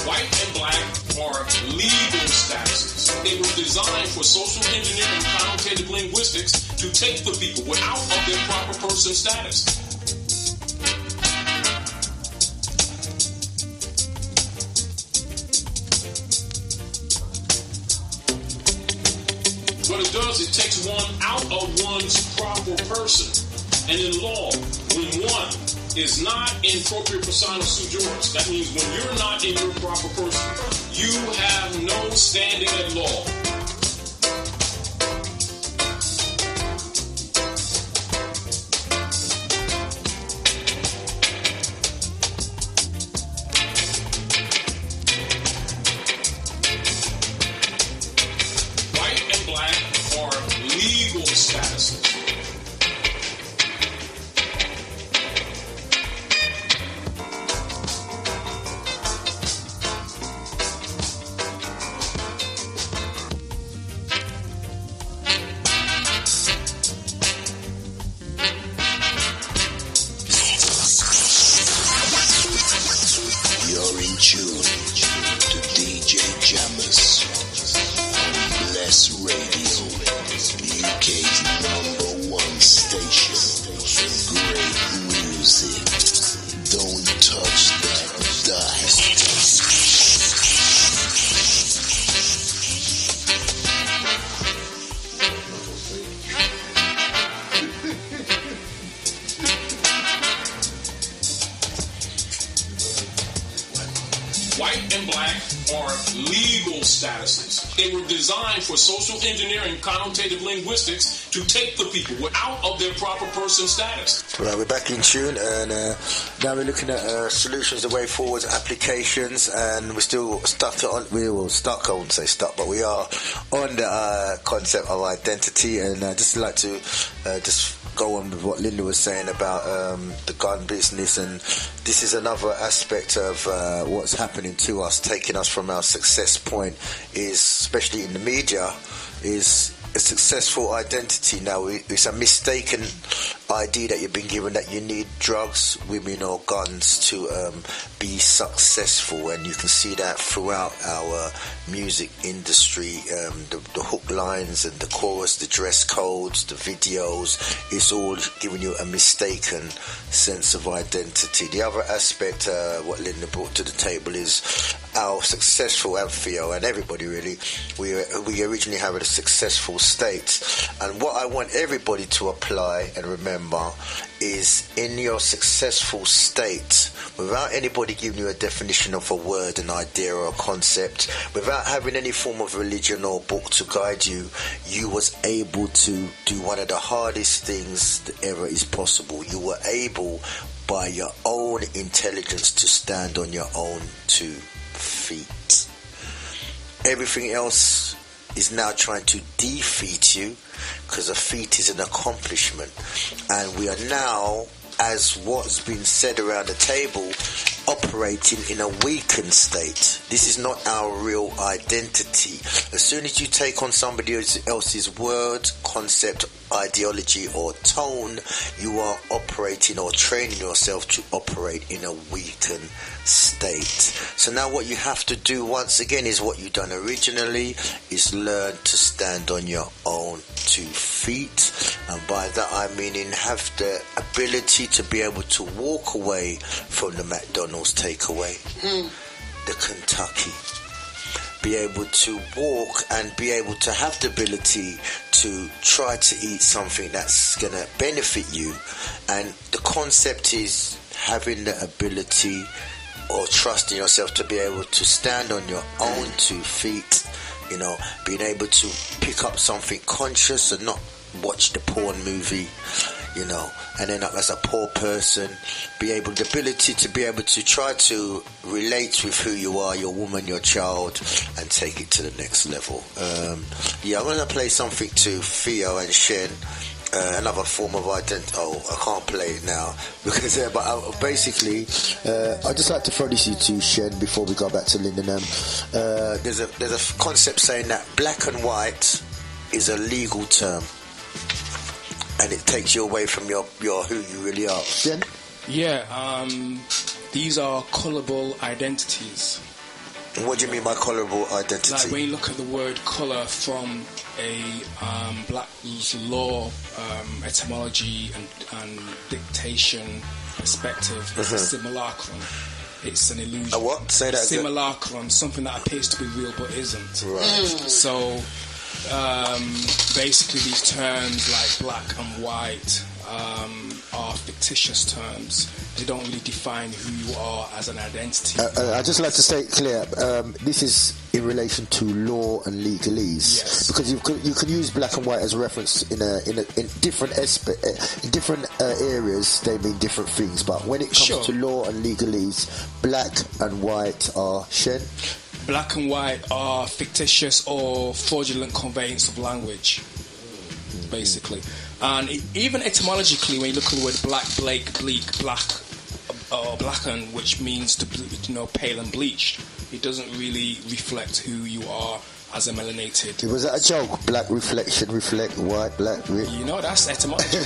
White and black are legal statuses. They were designed for social engineering, connotative linguistics to take the people out of their proper person status. What it does, it takes one out of one's proper person. And in law, when one is not in propria persona sui juris, that means when you're not in your proper person, you have no standing at law. White and black are legal statuses. You're in tune to DJ Jammers on Bless Radio, UK's #1 station for great music. Don't touch that dial. White and black are legal statuses. They were designed for social engineering, connotative linguistics to take the people out of their proper person status. Right, we're back in tune, and now we're looking at solutions, the way forwards, applications, and we're still stuck on. I wouldn't say stuck, but we are on the concept of identity, and I just like to just go on with what Linda was saying about the gun business, and this is another aspect of what's happening to us, taking us from our success point, is especially in the media, is a successful identity. Now it's a mistaken idea that you've been given that you need drugs, women or guns to be successful, and you can see that throughout our music industry. The hook lines and the chorus, the dress codes, the videos, it's all giving you a mistaken sense of identity. The other aspect, what Linda brought to the table, is our successful, and Theo and everybody really, we originally have a successful successful state. And what I want everybody to apply and remember is, in your successful state, without anybody giving you a definition of a word, an idea or a concept, without having any form of religion or book to guide you, you was able to do one of the hardest things that ever is possible. You were able, by your own intelligence, to stand on your own 2 feet. Everything else is now trying to defeat you, because a feat is an accomplishment. And we are now, as what's been said around the table, operating in a weakened state. This is not our real identity. As soon as you take on somebody else's word, concept, ideology or tone, you are operating or training yourself to operate in a weakened state. So now what you have to do once again is what you've done originally, is learn to stand on your own 2 feet. And by that I mean have the ability to be able to walk away from the McDonald's takeaway, the Kentucky, be able to walk and be able to have the ability to try to eat something that's going to benefit you. And the concept is having the ability or trusting yourself to be able to stand on your own 2 feet, you know, being able to pick up something conscious and not watch the porn movie, you know, and then as a poor person, the ability to be able to try to relate with who you are, your woman, your child, and take it to the next level. I'm going to play something to Theo and Shen, another form of identity. Oh, I can't play it now because, but basically, I'd just like to throw this to Shen before we go back to Lyndon. There's a concept saying that black and white is a legal term, and it takes you away from your who you really are. Shen? Yeah, these are colourable identities. What do you mean by colourable identity? Like when you look at the word colour from a Black's law etymology and dictation perspective, it's a simulacrum. It's an illusion. A what? Say that simulacrum, something that appears to be real but isn't. Right. So basically these terms like black and white are fictitious terms. They don't really define who you are as an identity. I'd just like to state clear, this is in relation to law and legalese. Yes. Because you can use black and white as a reference in different in different areas. They mean different things, but when it comes to law and legalese, black and white are Shen. Black and white are fictitious or fraudulent conveyance of language, basically. And even etymologically, when you look at the word black, bleak, black, or blackened, which means to pale and bleached, it doesn't really reflect who you are as a melanated. Was that a joke? Black reflection, reflect, white, black. That's etymology.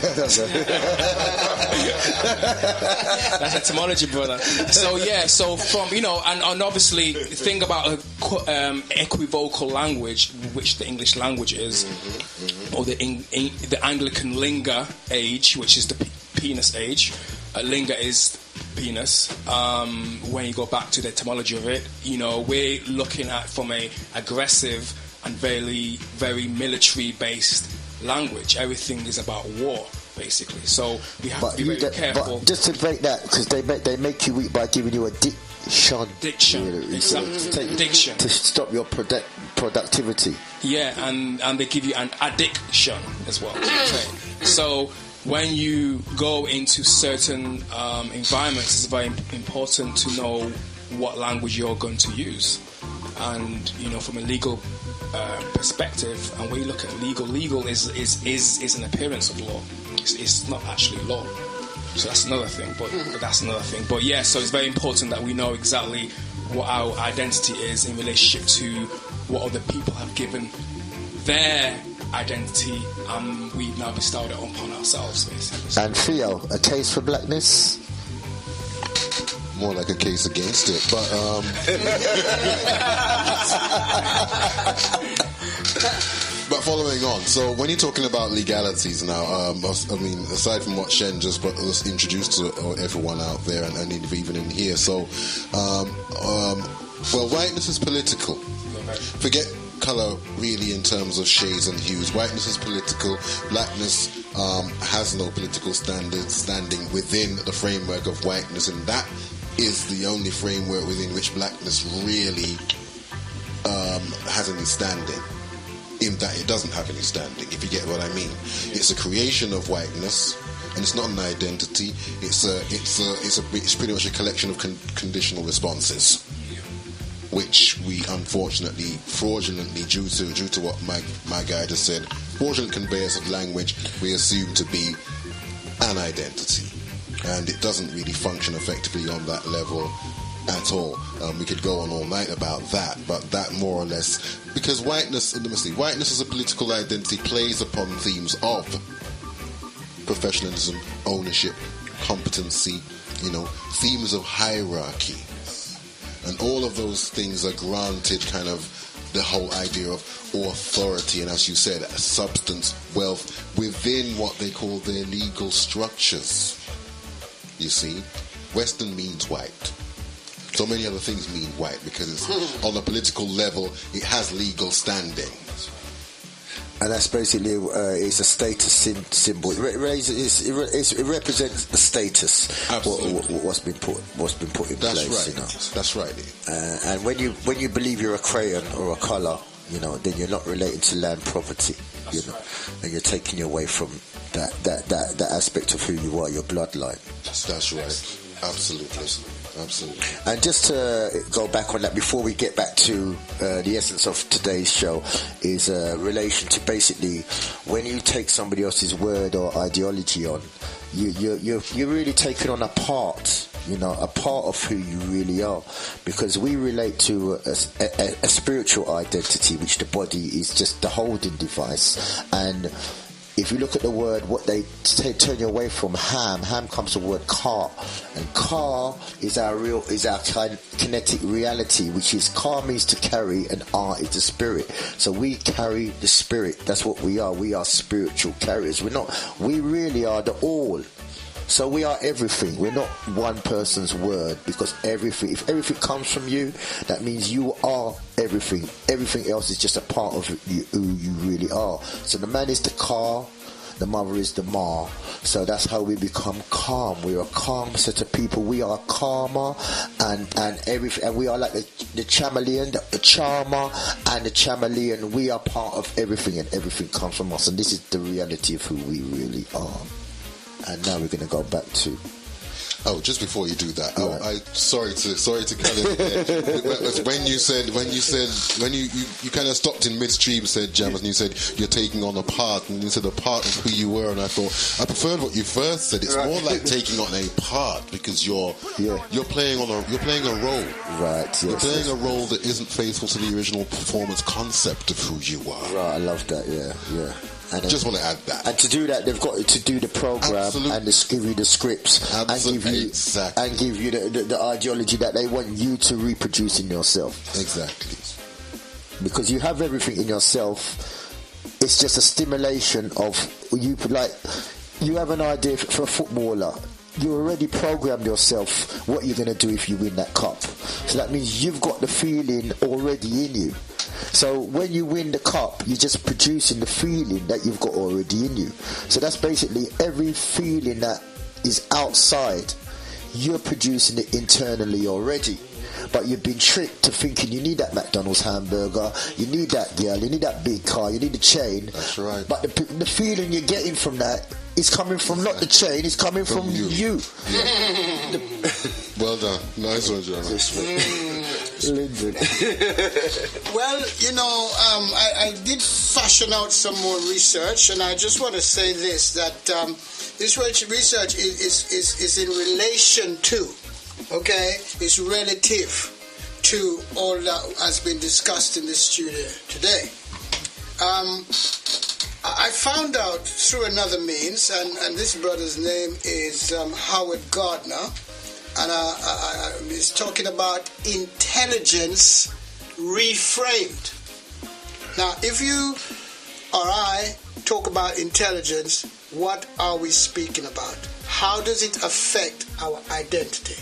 That's etymology, brother. So from and obviously think about equivocal language, which the English language is, or the Anglican linga age, which is the penis age. Linga is penis. When you go back to the etymology of it, we're looking at from a aggressive and very, very military-based language. Everything is about war, basically. So we have to be very careful. But just to break that, because they make you weak by giving you a diction. Exactly. Diction. To stop your productivity. Yeah, and they give you an addiction as well. So when you go into certain environments, it's very important to know what language you're going to use. And from a legal perspective, and when you look at legal is an appearance of law. It's not actually law. So that's another thing. But yeah, so it's very important that we know exactly what our identity is in relationship to what other people have given their identity, and we've now bestowed it upon ourselves, basically. And Theo, a case for blackness? More like a case against it, but but following on, so when you're talking about legalities now, I mean, aside from what Shen just introduced to everyone out there and even in here, so well, whiteness is political. Forget color really in terms of shades and hues. Whiteness is political. Blackness has no political standing within the framework of whiteness, and that is the only framework within which blackness really has any standing. In that it doesn't have any standing, if you get what I mean. It's a creation of whiteness, and it's not an identity. It's pretty much a collection of conditional responses, which we unfortunately, fraudulently, due to what my guy just said, fraudulent conveyance of language, we assume to be an identity, and it doesn't really function effectively on that level at all. We could go on all night about that, but that more or less, because whiteness as a political identity plays upon themes of professionalism, ownership, competency, themes of hierarchy, and all of those things are granted kind of the whole idea of authority, and as you said, substance, wealth within what they call their legal structures. You see, Western means white. So many other things mean white because it's on a political level, it has legal standing. And that's basically it's a status symbol. It represents the status. Absolutely. What's been put in place. That's right. And when you believe you're a crayon or a colour, then you're not relating to land property. And you're taking you away from that aspect of who you are, your bloodline. That's right. Absolutely. And just to go back on that before we get back to the essence of today's show, is relation to basically when you take somebody else's word or ideology on, you're really taking on a part of who you really are, because we relate to a spiritual identity, which the body is just the holding device. And if you look at the word, what they turn you away from, ham comes from the word car, and car is our kinetic reality, which is car means to carry, and R is the spirit. So we carry the spirit. That's what we are. We are spiritual carriers. We really are the all. So we are everything. We're not one person's word, because if everything comes from you, that means you are everything. Everything else is just a part of you, who you really are. So the man is the car, the mother is the ma. So that's how we become calm. We're a calm set of people. We are calmer and everything. And we are like the chameleon, the charmer and the chameleon. We are part of everything, and everything comes from us. And this is the reality of who we really are. And now we're going to go back to... Oh, just before you do that, right. Sorry to kind of when you kind of stopped in midstream, said Jammers, and you said you're taking on a part, and you said a part of who you were, and I thought I preferred what you first said. It's more like taking on a part, because you're playing a role. Right. Yes, you're playing a role that isn't faithful to the original performance concept of who you are. Right. I love that. Yeah. And just want to add that. And to do that, they've got to do the program and give you the scripts and give you the ideology that they want you to reproduce in yourself. Exactly. Because you have everything in yourself. It's just a stimulation of you. Like you have an idea for a footballer. You already programmed yourself what you're going to do if you win that cup. So that means you've got the feeling already in you. So when you win the cup, you're just producing the feeling that you've got already in you. So that's basically every feeling that is outside, you're producing it internally already. But you've been tricked to thinking you need that McDonald's hamburger, you need that girl, you need that big car, you need the chain. That's right. But the feeling you're getting from that is coming from not the chain, it's coming from you. Yeah. Well done. Nice one, John. Lyndon. Well, I did fashion out some more research, and I just want to say this, that this research is in relation to, it's relative to all that has been discussed in this studio today. I found out through another means, and this brother's name is Howard Gardner, and he's talking about intelligence reframed. Now, if you or I talk about intelligence, what are we speaking about? How does it affect our identity?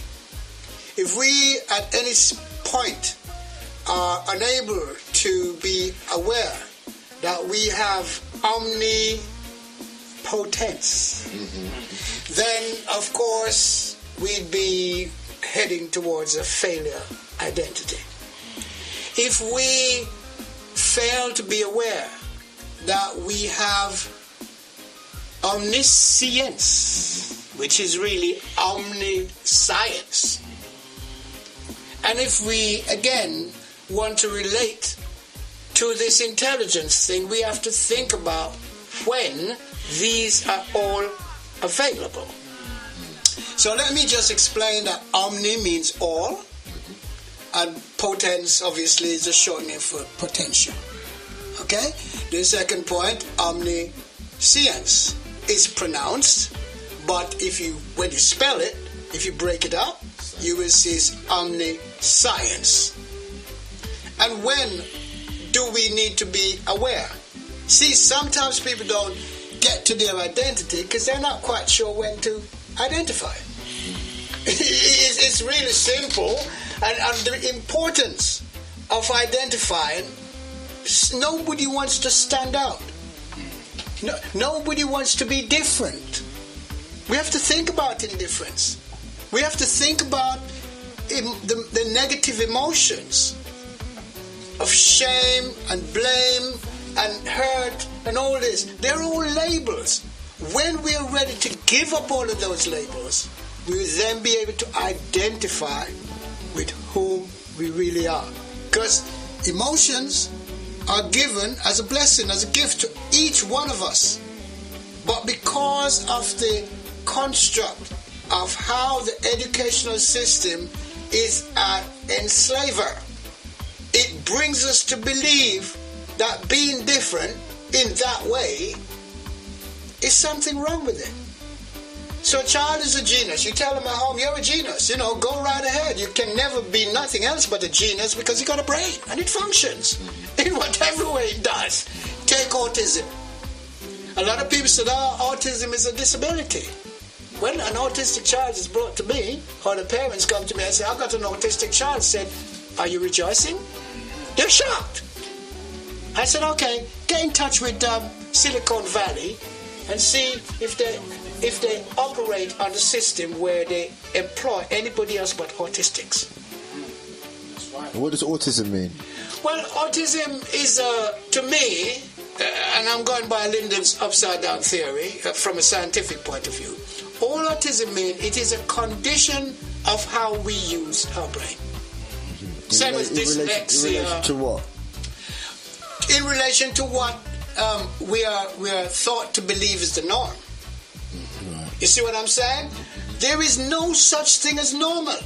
If we at any point are unable to be aware that we have omnipotence, then of course we'd be heading towards a failure identity. If we fail to be aware that we have omniscience, which is really omniscience, and if we again want to relate to this intelligence thing, we have to think about when these are all available. So let me just explain that omni means all, and potence obviously is a short name for potential. Okay? The second point, omniscience, is pronounced, but when you spell it, if you break it up, you will see it's omniscience. And when do we need to be aware? See, sometimes people don't get to their identity because they're not quite sure when to identify. It's really simple, and the importance of identifying, nobody wants to stand out. No, nobody wants to be different. We have to think about indifference. We have to think about the negative emotions of shame and blame and hurt and all this. They're all labels. When we are ready to give up all of those labels, we will then be able to identify with whom we really are. Because emotions are given as a blessing, as a gift to each one of us. But because of the construct of how the educational system is an enslaver, it brings us to believe that being different in that way is something wrong with it. So a child is a genius. You tell them at home, you're a genius. Go right ahead. You can never be nothing else but a genius because you got a brain and it functions in whatever way it does. Take autism. A lot of people said, autism is a disability. When an autistic child is brought to me, or the parents come to me and say, I've got an autistic child, I said, are you rejoicing? They're shocked. I said, okay, get in touch with Silicon Valley and see if they operate on a system where they employ anybody else but autistics. What does autism mean? Well, autism is, to me, and I'm going by Lyndon's upside-down theory from a scientific point of view, all autism means it is a condition of how we use our brain. Same as dyslexia. In relation to what? In relation to what we are thought to believe is the norm. You see what I'm saying? There is no such thing as normal.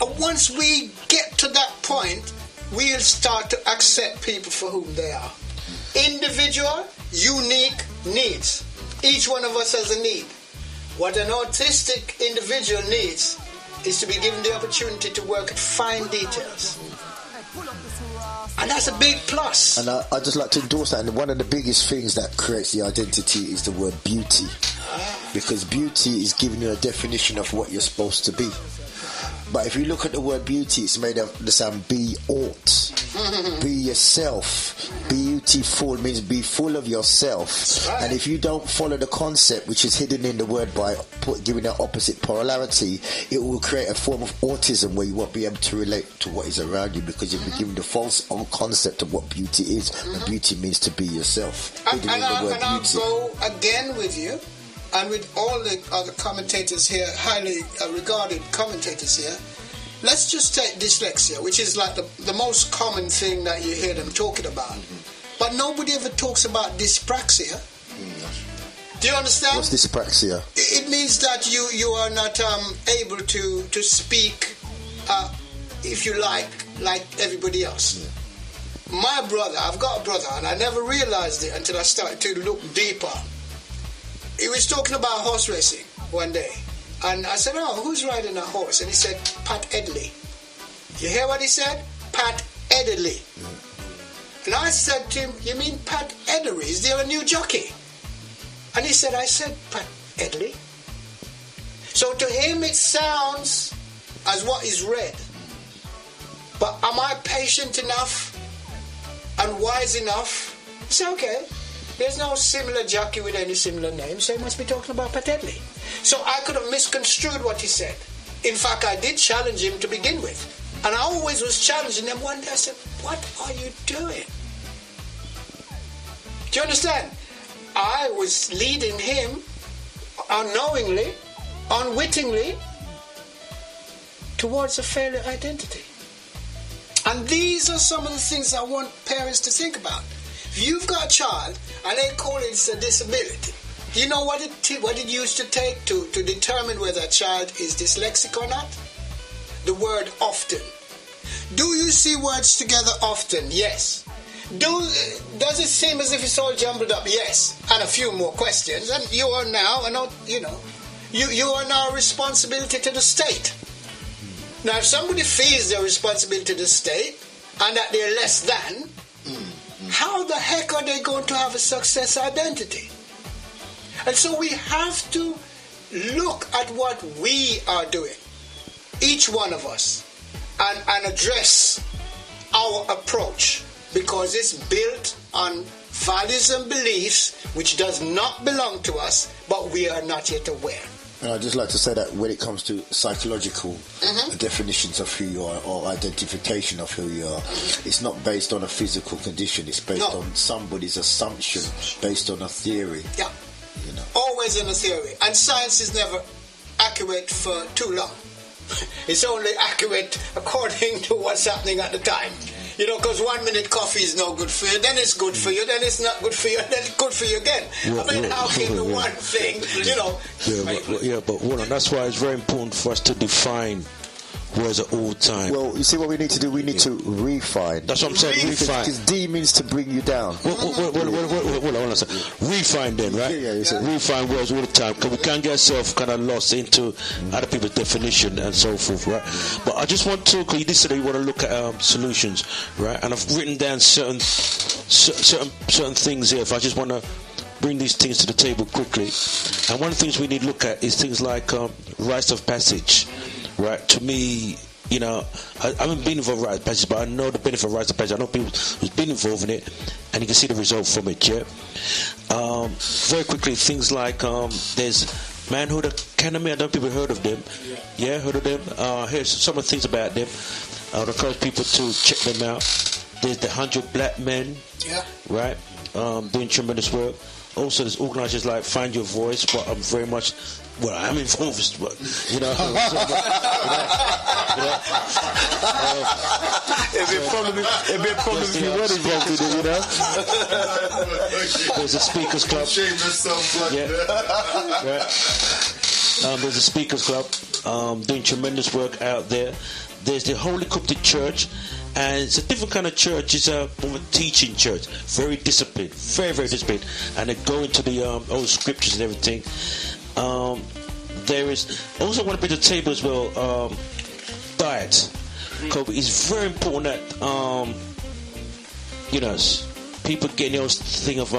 And once we get to that point, we'll start to accept people for whom they are. Individual, unique needs. Each one of us has a need. What an autistic individual needs is to be given the opportunity to work at fine details. And that's a big plus. And I'd just like to endorse that. And one of the biggest things that creates the identity is the word beauty. Because beauty is giving you a definition of what you're supposed to be. But if you look at the word beauty, it's made of the sound be ought. Be yourself. Beautiful means be full of yourself. Right. And if you don't follow the concept, which is hidden in the word by giving an opposite polarity, it will create a form of autism where you won't be able to relate to what is around you because you'll be given the false concept of what beauty is. And beauty means to be yourself. And I'll go again with you. And with all the other commentators here, highly regarded commentators here, let's just take dyslexia, which is like the most common thing that you hear them talking about. But nobody ever talks about dyspraxia. Do you understand? What's dyspraxia? It means that you are not able to speak, if you like everybody else. My brother, I've got a brother, and I never realized it until I started to look deeper. He was talking about horse racing one day. And I said, who's riding a horse? And he said, Pat Edley. You hear what he said? Pat Edley. And I said to him, you mean Pat Edley? Is there a new jockey? And he said, I said Pat Edley. So to him it sounds as what is read. But am I patient enough and wise enough to say, okay, there's no similar jockey with any similar name, so he must be talking about Pat Edley. So I could have misconstrued what he said. In fact, I did challenge him to begin with. And I always was challenging him. One day I said, what are you doing? Do you understand? I was leading him unknowingly, unwittingly, towards a failure identity. And these are some of the things I want parents to think about. If you've got a child and they call it a disability, do you know what it used to take to determine whether a child is dyslexic or not? The word often. Do you see words together often? Yes. Does it seem as if it's all jumbled up? Yes. And a few more questions. And you are now, you are now a responsibility to the state. Now, if somebody feels their responsibility to the state and that they're less than, how the heck are they going to have a success identity? And so we have to look at what we are doing, each one of us, and address our approach, because it's built on values and beliefs which does not belong to us, but we are not yet aware. And I'd just like to say that when it comes to psychological definitions of who you are or identification of who you are, it's not based on a physical condition. It's based on somebody's assumption, based on a theory. Yeah. You know. Always in a theory. And science is never accurate for too long. It's only accurate according to what's happening at the time. You know, because 1 minute coffee is no good for you, then it's good for you, then it's not good for you, then it's good for you again. How can the one thing, but that's why it's very important for us to define words at all time. Well, you see what we need to do? We need to refine. That's what I'm saying, refine. Because D means to bring you down. Refine then, right? Refine words all the time, because we can't get ourselves kind of lost into other people's definition and so forth, right? But I just want to, because you did say that you want to look at solutions, right? And I've written down certain things here. If I just want to bring these things to the table quickly, and one of the things we need to look at is things like rites of passage. Right, to me, I haven't been involved in rites of passage, but I know the benefit of rites of passage. I know people who's been involved in it, and you can see the result from it. Yeah. Very quickly, things like there's Manhood Academy. I don't know if people heard of them. Yeah, heard of them. Here's some of the things about them. I would encourage people to check them out. There's the 100 Black Men. Yeah. Right. Doing tremendous work. Also, there's organisations like Find Your Voice, but I'm very much. Well, I'm involved, but it'd be a problem if you weren't involved with it, There's a Speakers Club. There's a Speakers Club doing tremendous work out there. There's the Holy Coptic Church, and it's a different kind of church. It's more of a teaching church, very disciplined, very, very disciplined, and they go into the old scriptures and everything. There is also want to bring to the table as well diet. It's very important that people get the thing of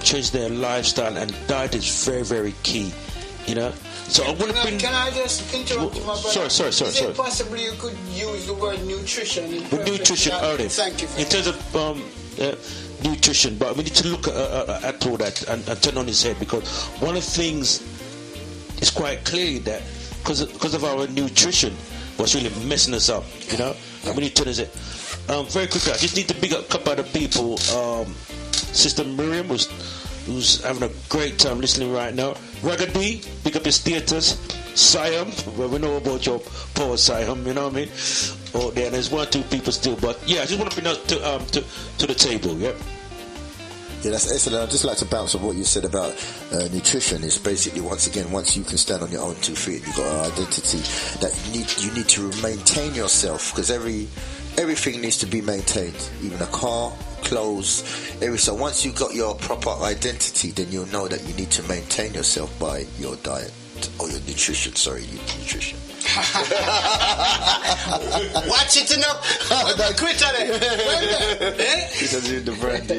change their lifestyle, and diet is very, very key. So I want to bring. Can I just interrupt you, my brother? Sorry. Is it possibly you could use the word nutrition? With nutrition, thank you. In terms of nutrition, but we need to look at all that and turn on his head, because one of the things is quite clear that because of our nutrition, what's really messing us up, and we need to turn his head. Very quickly, I just need to big up a couple other people. Sister Miriam who's having a great time listening right now. Raggedy, pick up your status. Siam, well, we know about your power, Siam, you know what I mean? Oh, there's one or two people still, but yeah, I just want to bring that to the table, yeah. Yeah, that's excellent. I'd just like to bounce on what you said about nutrition. It's basically, once you can stand on your own 2 feet, you've got an identity that you need to maintain yourself, because everything needs to be maintained, even a car, clothes, so once you've got your proper identity, then you'll know that you need to maintain yourself by your diet or your nutrition. Watch it enough. Quit on it. Because you're the brand,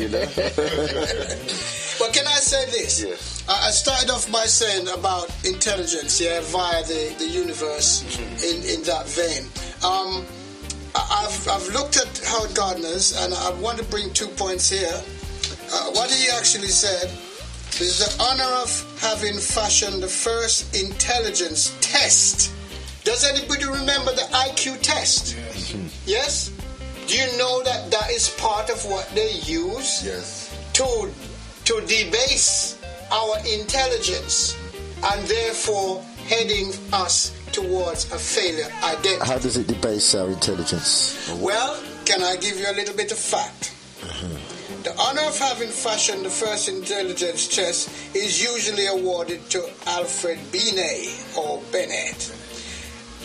Well, can I say this? Yeah. I started off by saying about intelligence, via the universe, in that vein. I've looked at Howard Gardner's, and I want to bring 2 points here. What he actually said is the honor of having fashioned the first intelligence test. Does anybody remember the IQ test? Yes. Yes? Do you know that that is part of what they use? Yes. To debase our intelligence and therefore heading us towards a failure identity. How does it debase our intelligence? Well, can I give you a little bit of fact? The honor of having fashioned the first intelligence test is usually awarded to Alfred Binet or Bennett,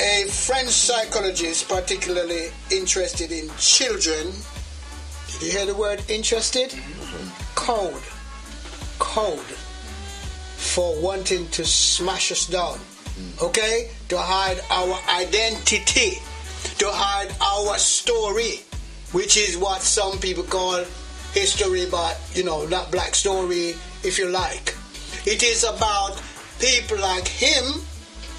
a French psychologist particularly interested in children. Did you hear the word interested? Code for wanting to smash us down. Okay? To hide our identity, to hide our story, which is what some people call history, but not black story, if you like. It is about people like him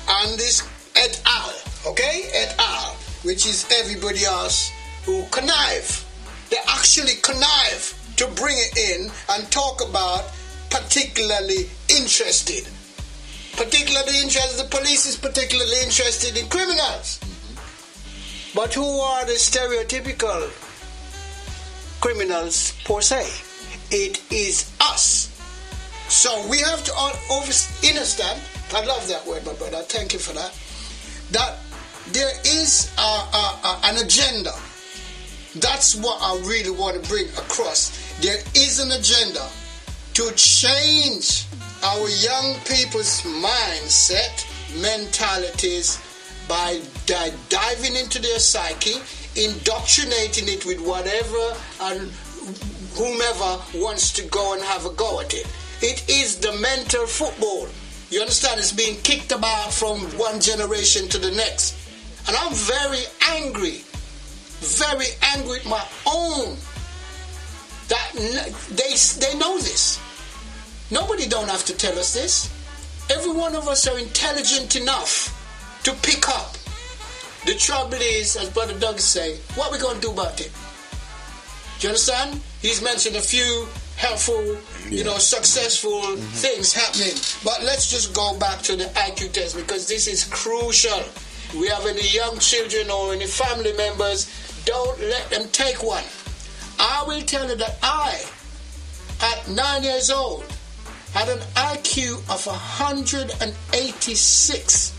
and this et al. Okay? Et al. Which is everybody else who connive. They actually connive to bring it in and talk about particularly interested. Particularly interested, the police is particularly interested in criminals. But who are the stereotypical criminals per se? It is us. So we have to understand, I love that word, my brother, thank you for that, that there is an agenda. That's what I really want to bring across. There is an agenda to change our young people's mindset, mentalities, by diving into their psyche, indoctrinating it with whatever and whomever wants to go and have a go at it. It is the mental football. You understand? It's being kicked about from one generation to the next. And I'm very angry with my own, that they know this. Nobody don't have to tell us this. Every one of us are intelligent enough to pick up. The trouble is, as Brother Dougie say, what are we going to do about it? Do you understand? He's mentioned a few helpful, successful things happening. But let's just go back to the IQ test, because this is crucial. We have any young children or any family members, don't let them take one. I will tell you that I, at 9 years old, had an IQ of 186,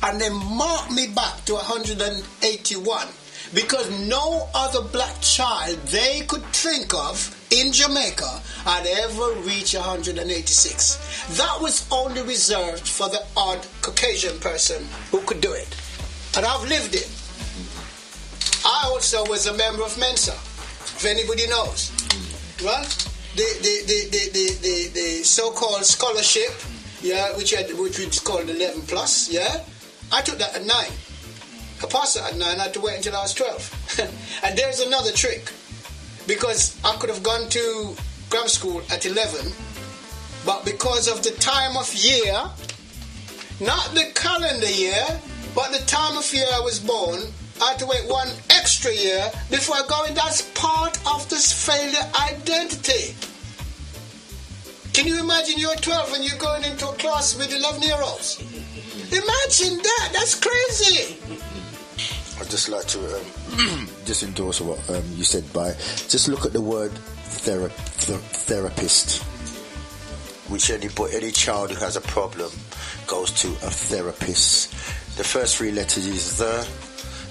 and they marked me back to 181 because no other black child they could think of in Jamaica had ever reached 186. That was only reserved for the odd Caucasian person who could do it. And I've lived it. I also was a member of Mensa, if anybody knows. Right? The so-called scholarship, which is called 11 plus, I took that at 9. I passed it at 9, I had to wait until I was 12. And there's another trick, because I could have gone to grammar school at 11, but because of the time of year, not the calendar year, but the time of year I was born, I had to wait 1 extra year before I go in. That's part of this failure identity. Can you imagine you're 12 and you're going into a class with 11-year-olds? Imagine that. That's crazy. I'd just like to just endorse what you said by just look at the word therapist, which any child who has a problem goes to a therapist. The first 3 letters is the,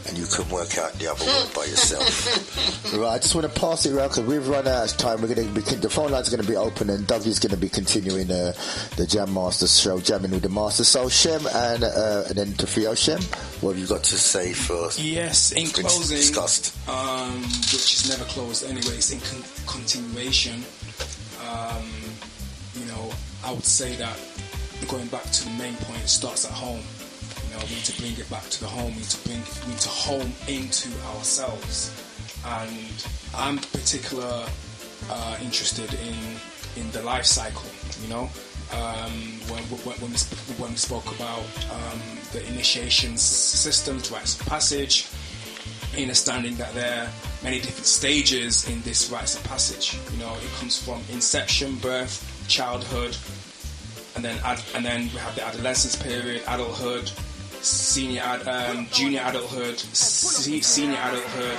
and you can work out the other word by yourself. Right, I just want to pass it around because we've run out of time. We're going to be, the phone lines are going to be open, and Dougie's going to be continuing the Jam Masters show, jamming with the Master. So Shem and then to Theo. Shem, what have you got to say first? Yes, in closing, discussed, which is never closed anyway. It's in continuation. I would say that going back to the main point, it starts at home. We need to bring it back to the home. We need to home into ourselves. And I'm particularly interested in the life cycle. When we spoke about the initiation systems, rites of passage, understanding that there many different stages in this rites of passage. You know, it comes from inception, birth, childhood, and then we have the adolescence period, adulthood, junior adulthood, senior adulthood,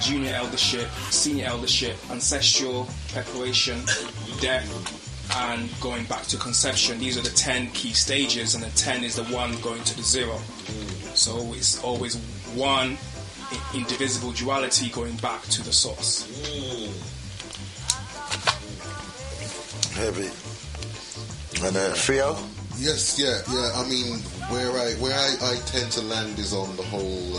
junior eldership, senior eldership, ancestral preparation, death, and going back to conception. These are the 10 key stages, and the 10 is the 1 going to the 0. So it's always one indivisible duality going back to the source. Heavy. And Theo? Yes, yeah. I mean, where I tend to land is on the whole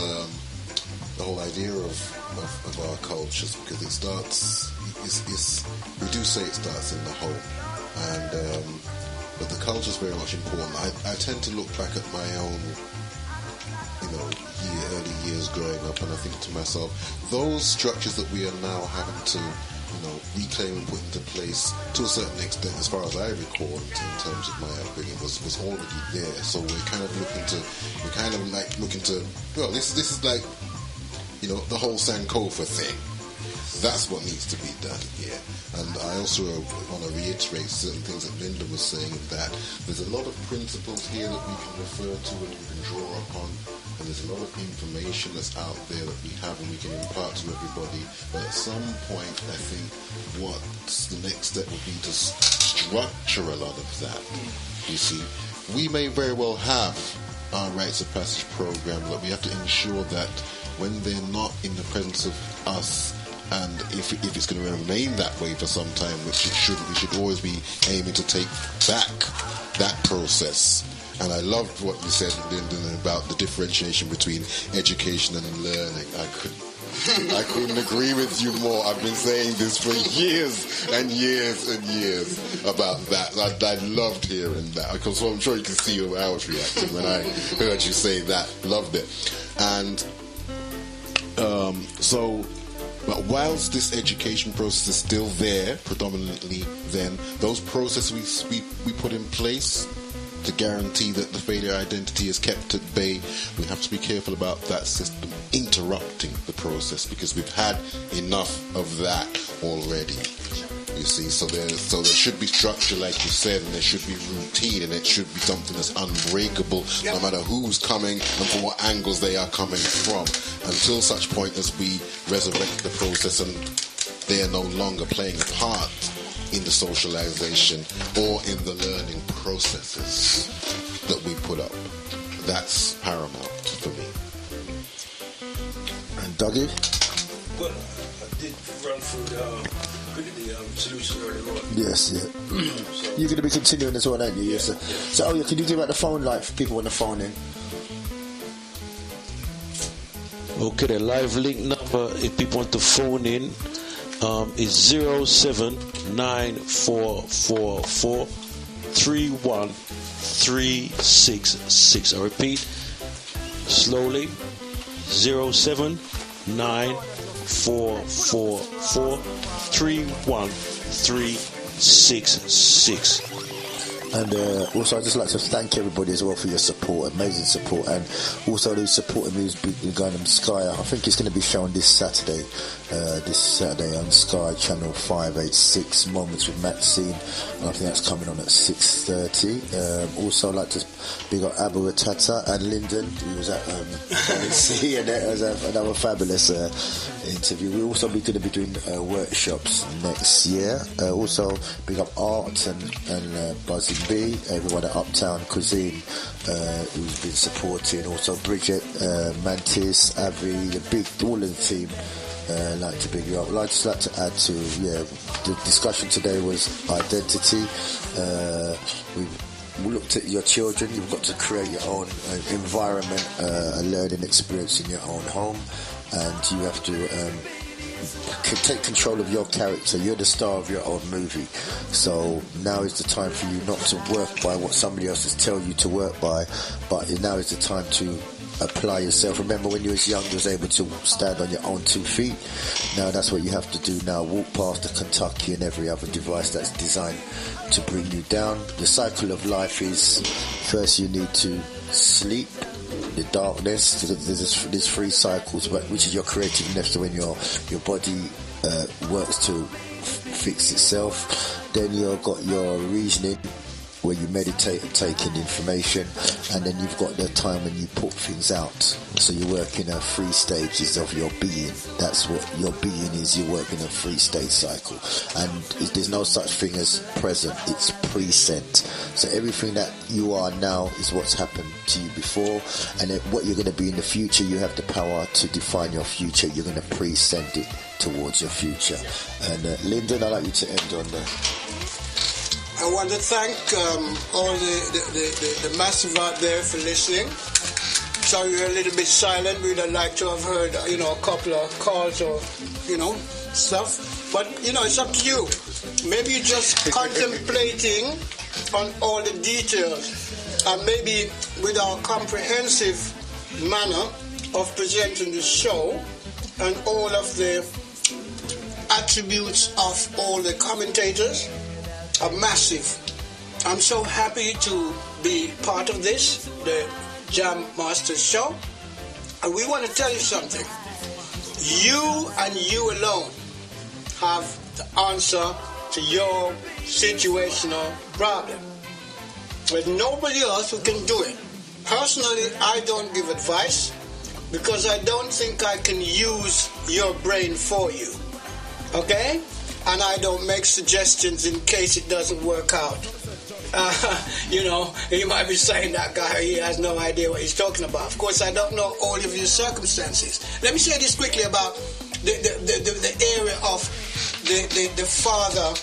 idea of our cultures, because it starts. We do say it starts in the home, and but the culture is very much important. I tend to look back at my own, early years growing up, and I think to myself, those structures that we are now having to, reclaim and put into place to a certain extent, as far as I recall, in terms of my upbringing, was already there. So we're kind of looking to, well, this is like, the whole Sankofa thing. That's what needs to be done here. And I also want to reiterate certain things that Linda was saying, that there's a lot of principles here that we can refer to and we can draw upon, and there's a lot of information that's out there that we have and we can impart to everybody. But at some point, I think what's the next step would be to structure a lot of that. You see, we may very well have our rites of passage program, but we have to ensure that when they're not in the presence of us, and if it's going to remain that way for some time, which it shouldn't, we should always be aiming to take back that process. And I loved what you said, Lyndon, about the differentiation between education and learning. I couldn't agree with you more. I've been saying this for years and years and years about that. I loved hearing that, because so I'm sure you can see how I was reacting when I heard you say that. Loved it. And but whilst this education process is still there, predominantly, then those processes we put in place to guarantee that the failure identity is kept at bay, we have to be careful about that system interrupting the process, because we've had enough of that already. You see, so there should be structure, like you said, and there should be routine, and it should be something that's unbreakable, no matter who's coming and from what angles they are coming from, until such point as we resurrect the process and they are no longer playing a part in the socialization or in the learning processes that we put up. That's paramount for me. And Dougie? Well, I did run through the solution earlier on. Yes, yeah. So, you're going to be continuing as well, aren't you? Yes. So, can you do about the phone line for people on the phone in? Okay, the live link number, if people want to phone in, is 07944431366. I repeat, slowly, 07944431366. And also, I'd just like to thank everybody as well for your support, amazing support, and also those supporting me who's been going on Sky. I think it's going to be shown this Saturday on Sky Channel 586, Moments with Maxine, and I think that's coming on at 6:30. Also, I'd like to big up Abu Atata and Lyndon, who was at C, and that was another fabulous interview. We're also going to be doing workshops next year. Also, big up Art and Buzzy B, everyone at Uptown Cuisine who's been supporting, also Bridget, Mantis, Avi, all of the team. Like to big you up. I'd just like to add to the discussion today was identity. We looked at your children. You've got to create your own environment, a learning experience in your own home, and you have to take control of your character. You're the star of your own movie. So now is the time for you not to work by what somebody else has tell you to work by, but now is the time to apply yourself. Remember when you was young, you was able to stand on your own 2 feet. Now that's what you have to do now. Walk past the Kentucky and every other device that's designed to bring you down. The cycle of life is, first you need to sleep, the darkness. There's 3 cycles, which is your creativeness, when your body works to fix itself. Then you've got your reasoning, where you meditate and take in information, and then you've got the time when you put things out. So you work in 3 stages of your being. That's what your being is. You work in a 3-stage cycle, and there's no such thing as present. It's present. So everything that you are now is what's happened to you before, and then what you're going to be in the future. You have the power to define your future. You're going to present it towards your future. And Lyndon, I'd like you to end on the. I want to thank all the massive out there for listening. Sorry you're a little bit silent. We'd have liked to have heard, a couple of calls or, stuff. But, it's up to you. Maybe you're just contemplating on all the details. And maybe with our comprehensive manner of presenting the show and all of the attributes of all the commentators, are massive. I'm so happy to be part of this, the Jam Master Show. And we want to tell you something. You and you alone have the answer to your situational problem. There's nobody else who can do it. Personally, I don't give advice because I don't think I can use your brain for you. Okay? And I don't make suggestions in case it doesn't work out. You might be saying that guy, he has no idea what he's talking about. Of course, I don't know all of your circumstances. Let me say this quickly about the area of the father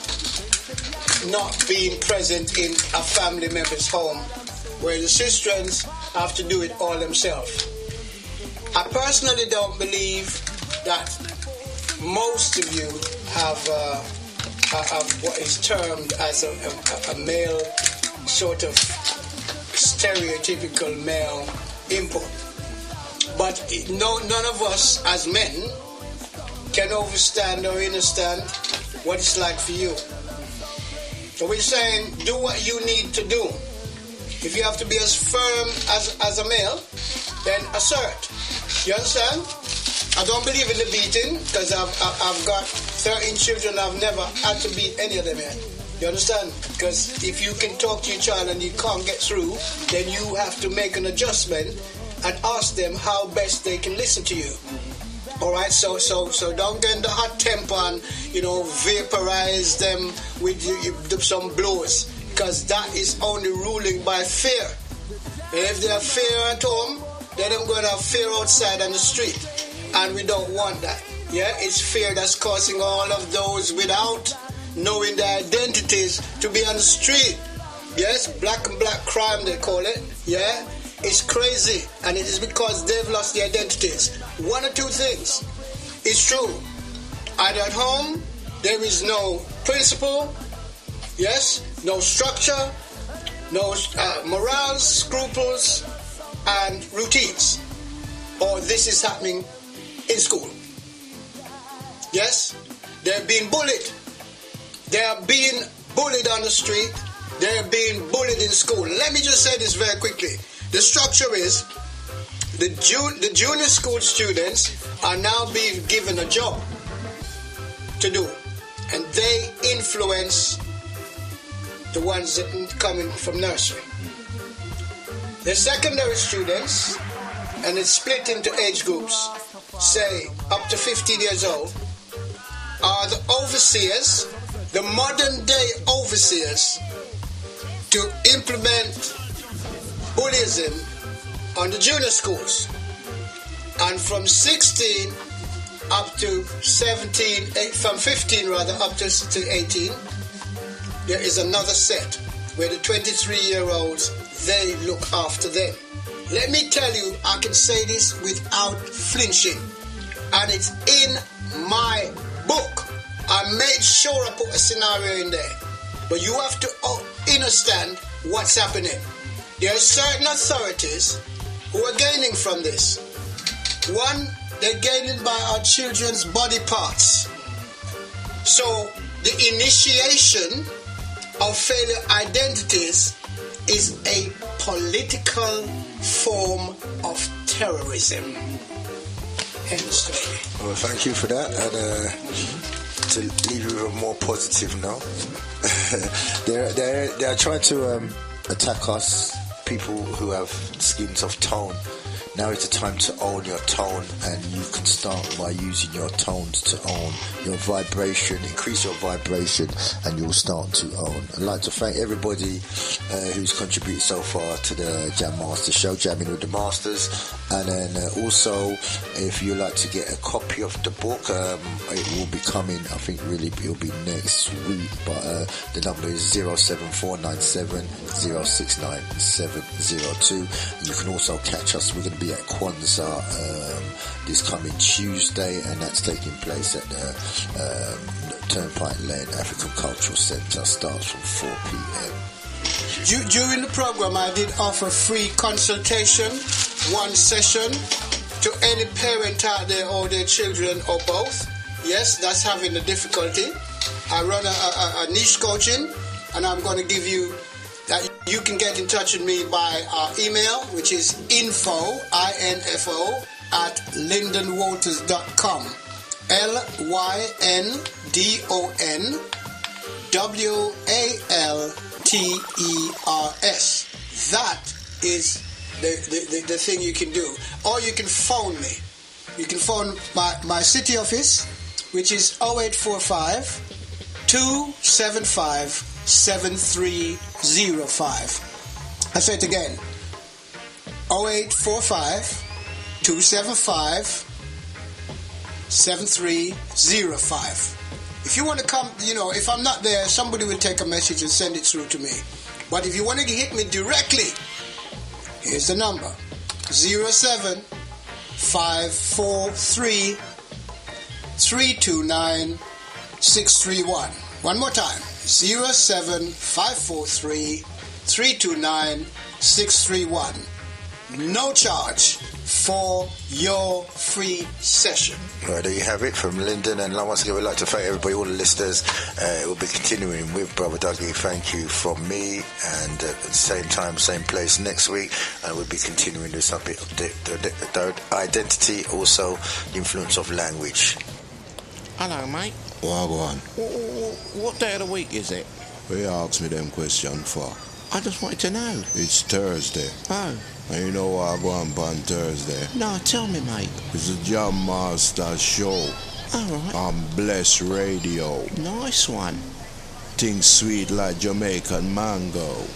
not being present in a family member's home, where the sisters have to do it all themselves. I personally don't believe that most of you have what is termed as a male, sort of stereotypical male input. But none of us as men can understand or understand what it's like for you. So we're saying, do what you need to do. If you have to be as firm as a male, then assert. You understand? I don't believe in the beating because I've got 13 children. I've never had to beat any of them yet. You understand? Because if you can talk to your child and you can't get through, then you have to make an adjustment and ask them how best they can listen to you. All right, so don't get in the hot temper and vaporize them with some blows, because that is only ruling by fear. And if they have fear at home, then I'm going to have fear outside on the street, and we don't want that. Yeah, it's fear that's causing all of those without knowing their identities to be on the street. Yes, black and black crime they call it. Yeah. It's crazy, and it is because they've lost their identities. One or two things. It's true. Either at home, there is no principle, yes, no structure, no morals, scruples, and routines. Or this is happening in school. Yes, they're being bullied. They are being bullied on the street. They're being bullied in school. Let me just say this very quickly. The structure is the junior school students are now being given a job to do, and they influence the ones that are coming from nursery. The secondary students, and it's split into age groups, say up to 15 years old, are the overseers, the modern day overseers, to implement bullyism on the junior schools. And from 16 up to 17, from 15 rather, up to 18, there is another set where the 23-year-olds, they look after them. Let me tell you, I can say this without flinching, and it's in my book. I made sure I put a scenario in there, but you have to understand what's happening. There are certain authorities who are gaining from this. One, they're gaining by our children's body parts. So the initiation of failure identities is a political form of terrorism. Hence, well, thank you for that. And to leave you with a more positive note, they're trying to attack us, people who have skins of tone. Now is the time to own your tone, and you can start by using your tones to own your vibration, increase your vibration, and you'll start to own. I'd like to thank everybody who's contributed so far to the Jam Master Show, Jamming with the Masters. And then also, if you'd like to get a copy of the book, it will be coming, I think really it'll be next week, but the number is 07497 069702. You can also catch us. We're going to be at Kwanzaa this coming Tuesday, and that's taking place at the Turnpike Lane African Cultural Centre. Starts from 4 p.m. During the program, I did offer free consultation, one session, to any parent out there or their children or both. Yes, that's having a difficulty. I run a niche coaching, and I'm going to give you that. You can get in touch with me by email, which is info, I-N-F-O, at lyndonwalters.com. LYNDONWALTERS. That is the thing you can do. Or you can phone me. You can phone my city office, which is 0845 275 7305. I say it again. 0845 275 7305. If you want to come, if I'm not there, somebody will take a message and send it through to me. But if you want to hit me directly, here's the number. 07543 329 631. One more time. 07543 329 631. No charge for your free session. Right, there you have it from Lyndon, and once again we'd like to thank everybody, all the listeners. We'll be continuing with Brother Dougie. Thank you from me, and at the same time, same place next week, and we'll be continuing this subject of the identity, also the influence of language. Hello, mate. Well, go on. What day of the week is it? What you ask me them question for? I just wanted to know. It's Thursday. Oh. And you know what I go on Thursday? No, tell me, mate. It's a Jam Master Show. Alright. On Bless Radio. Nice one. Things sweet like Jamaican mango.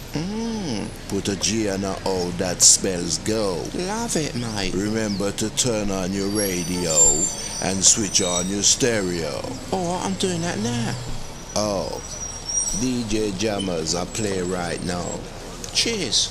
Put a G and a O that spells go. Love it, mate. Remember to turn on your radio and switch on your stereo. Oh, I'm doing that now. Oh, DJ Jammers, I play right now. Cheers.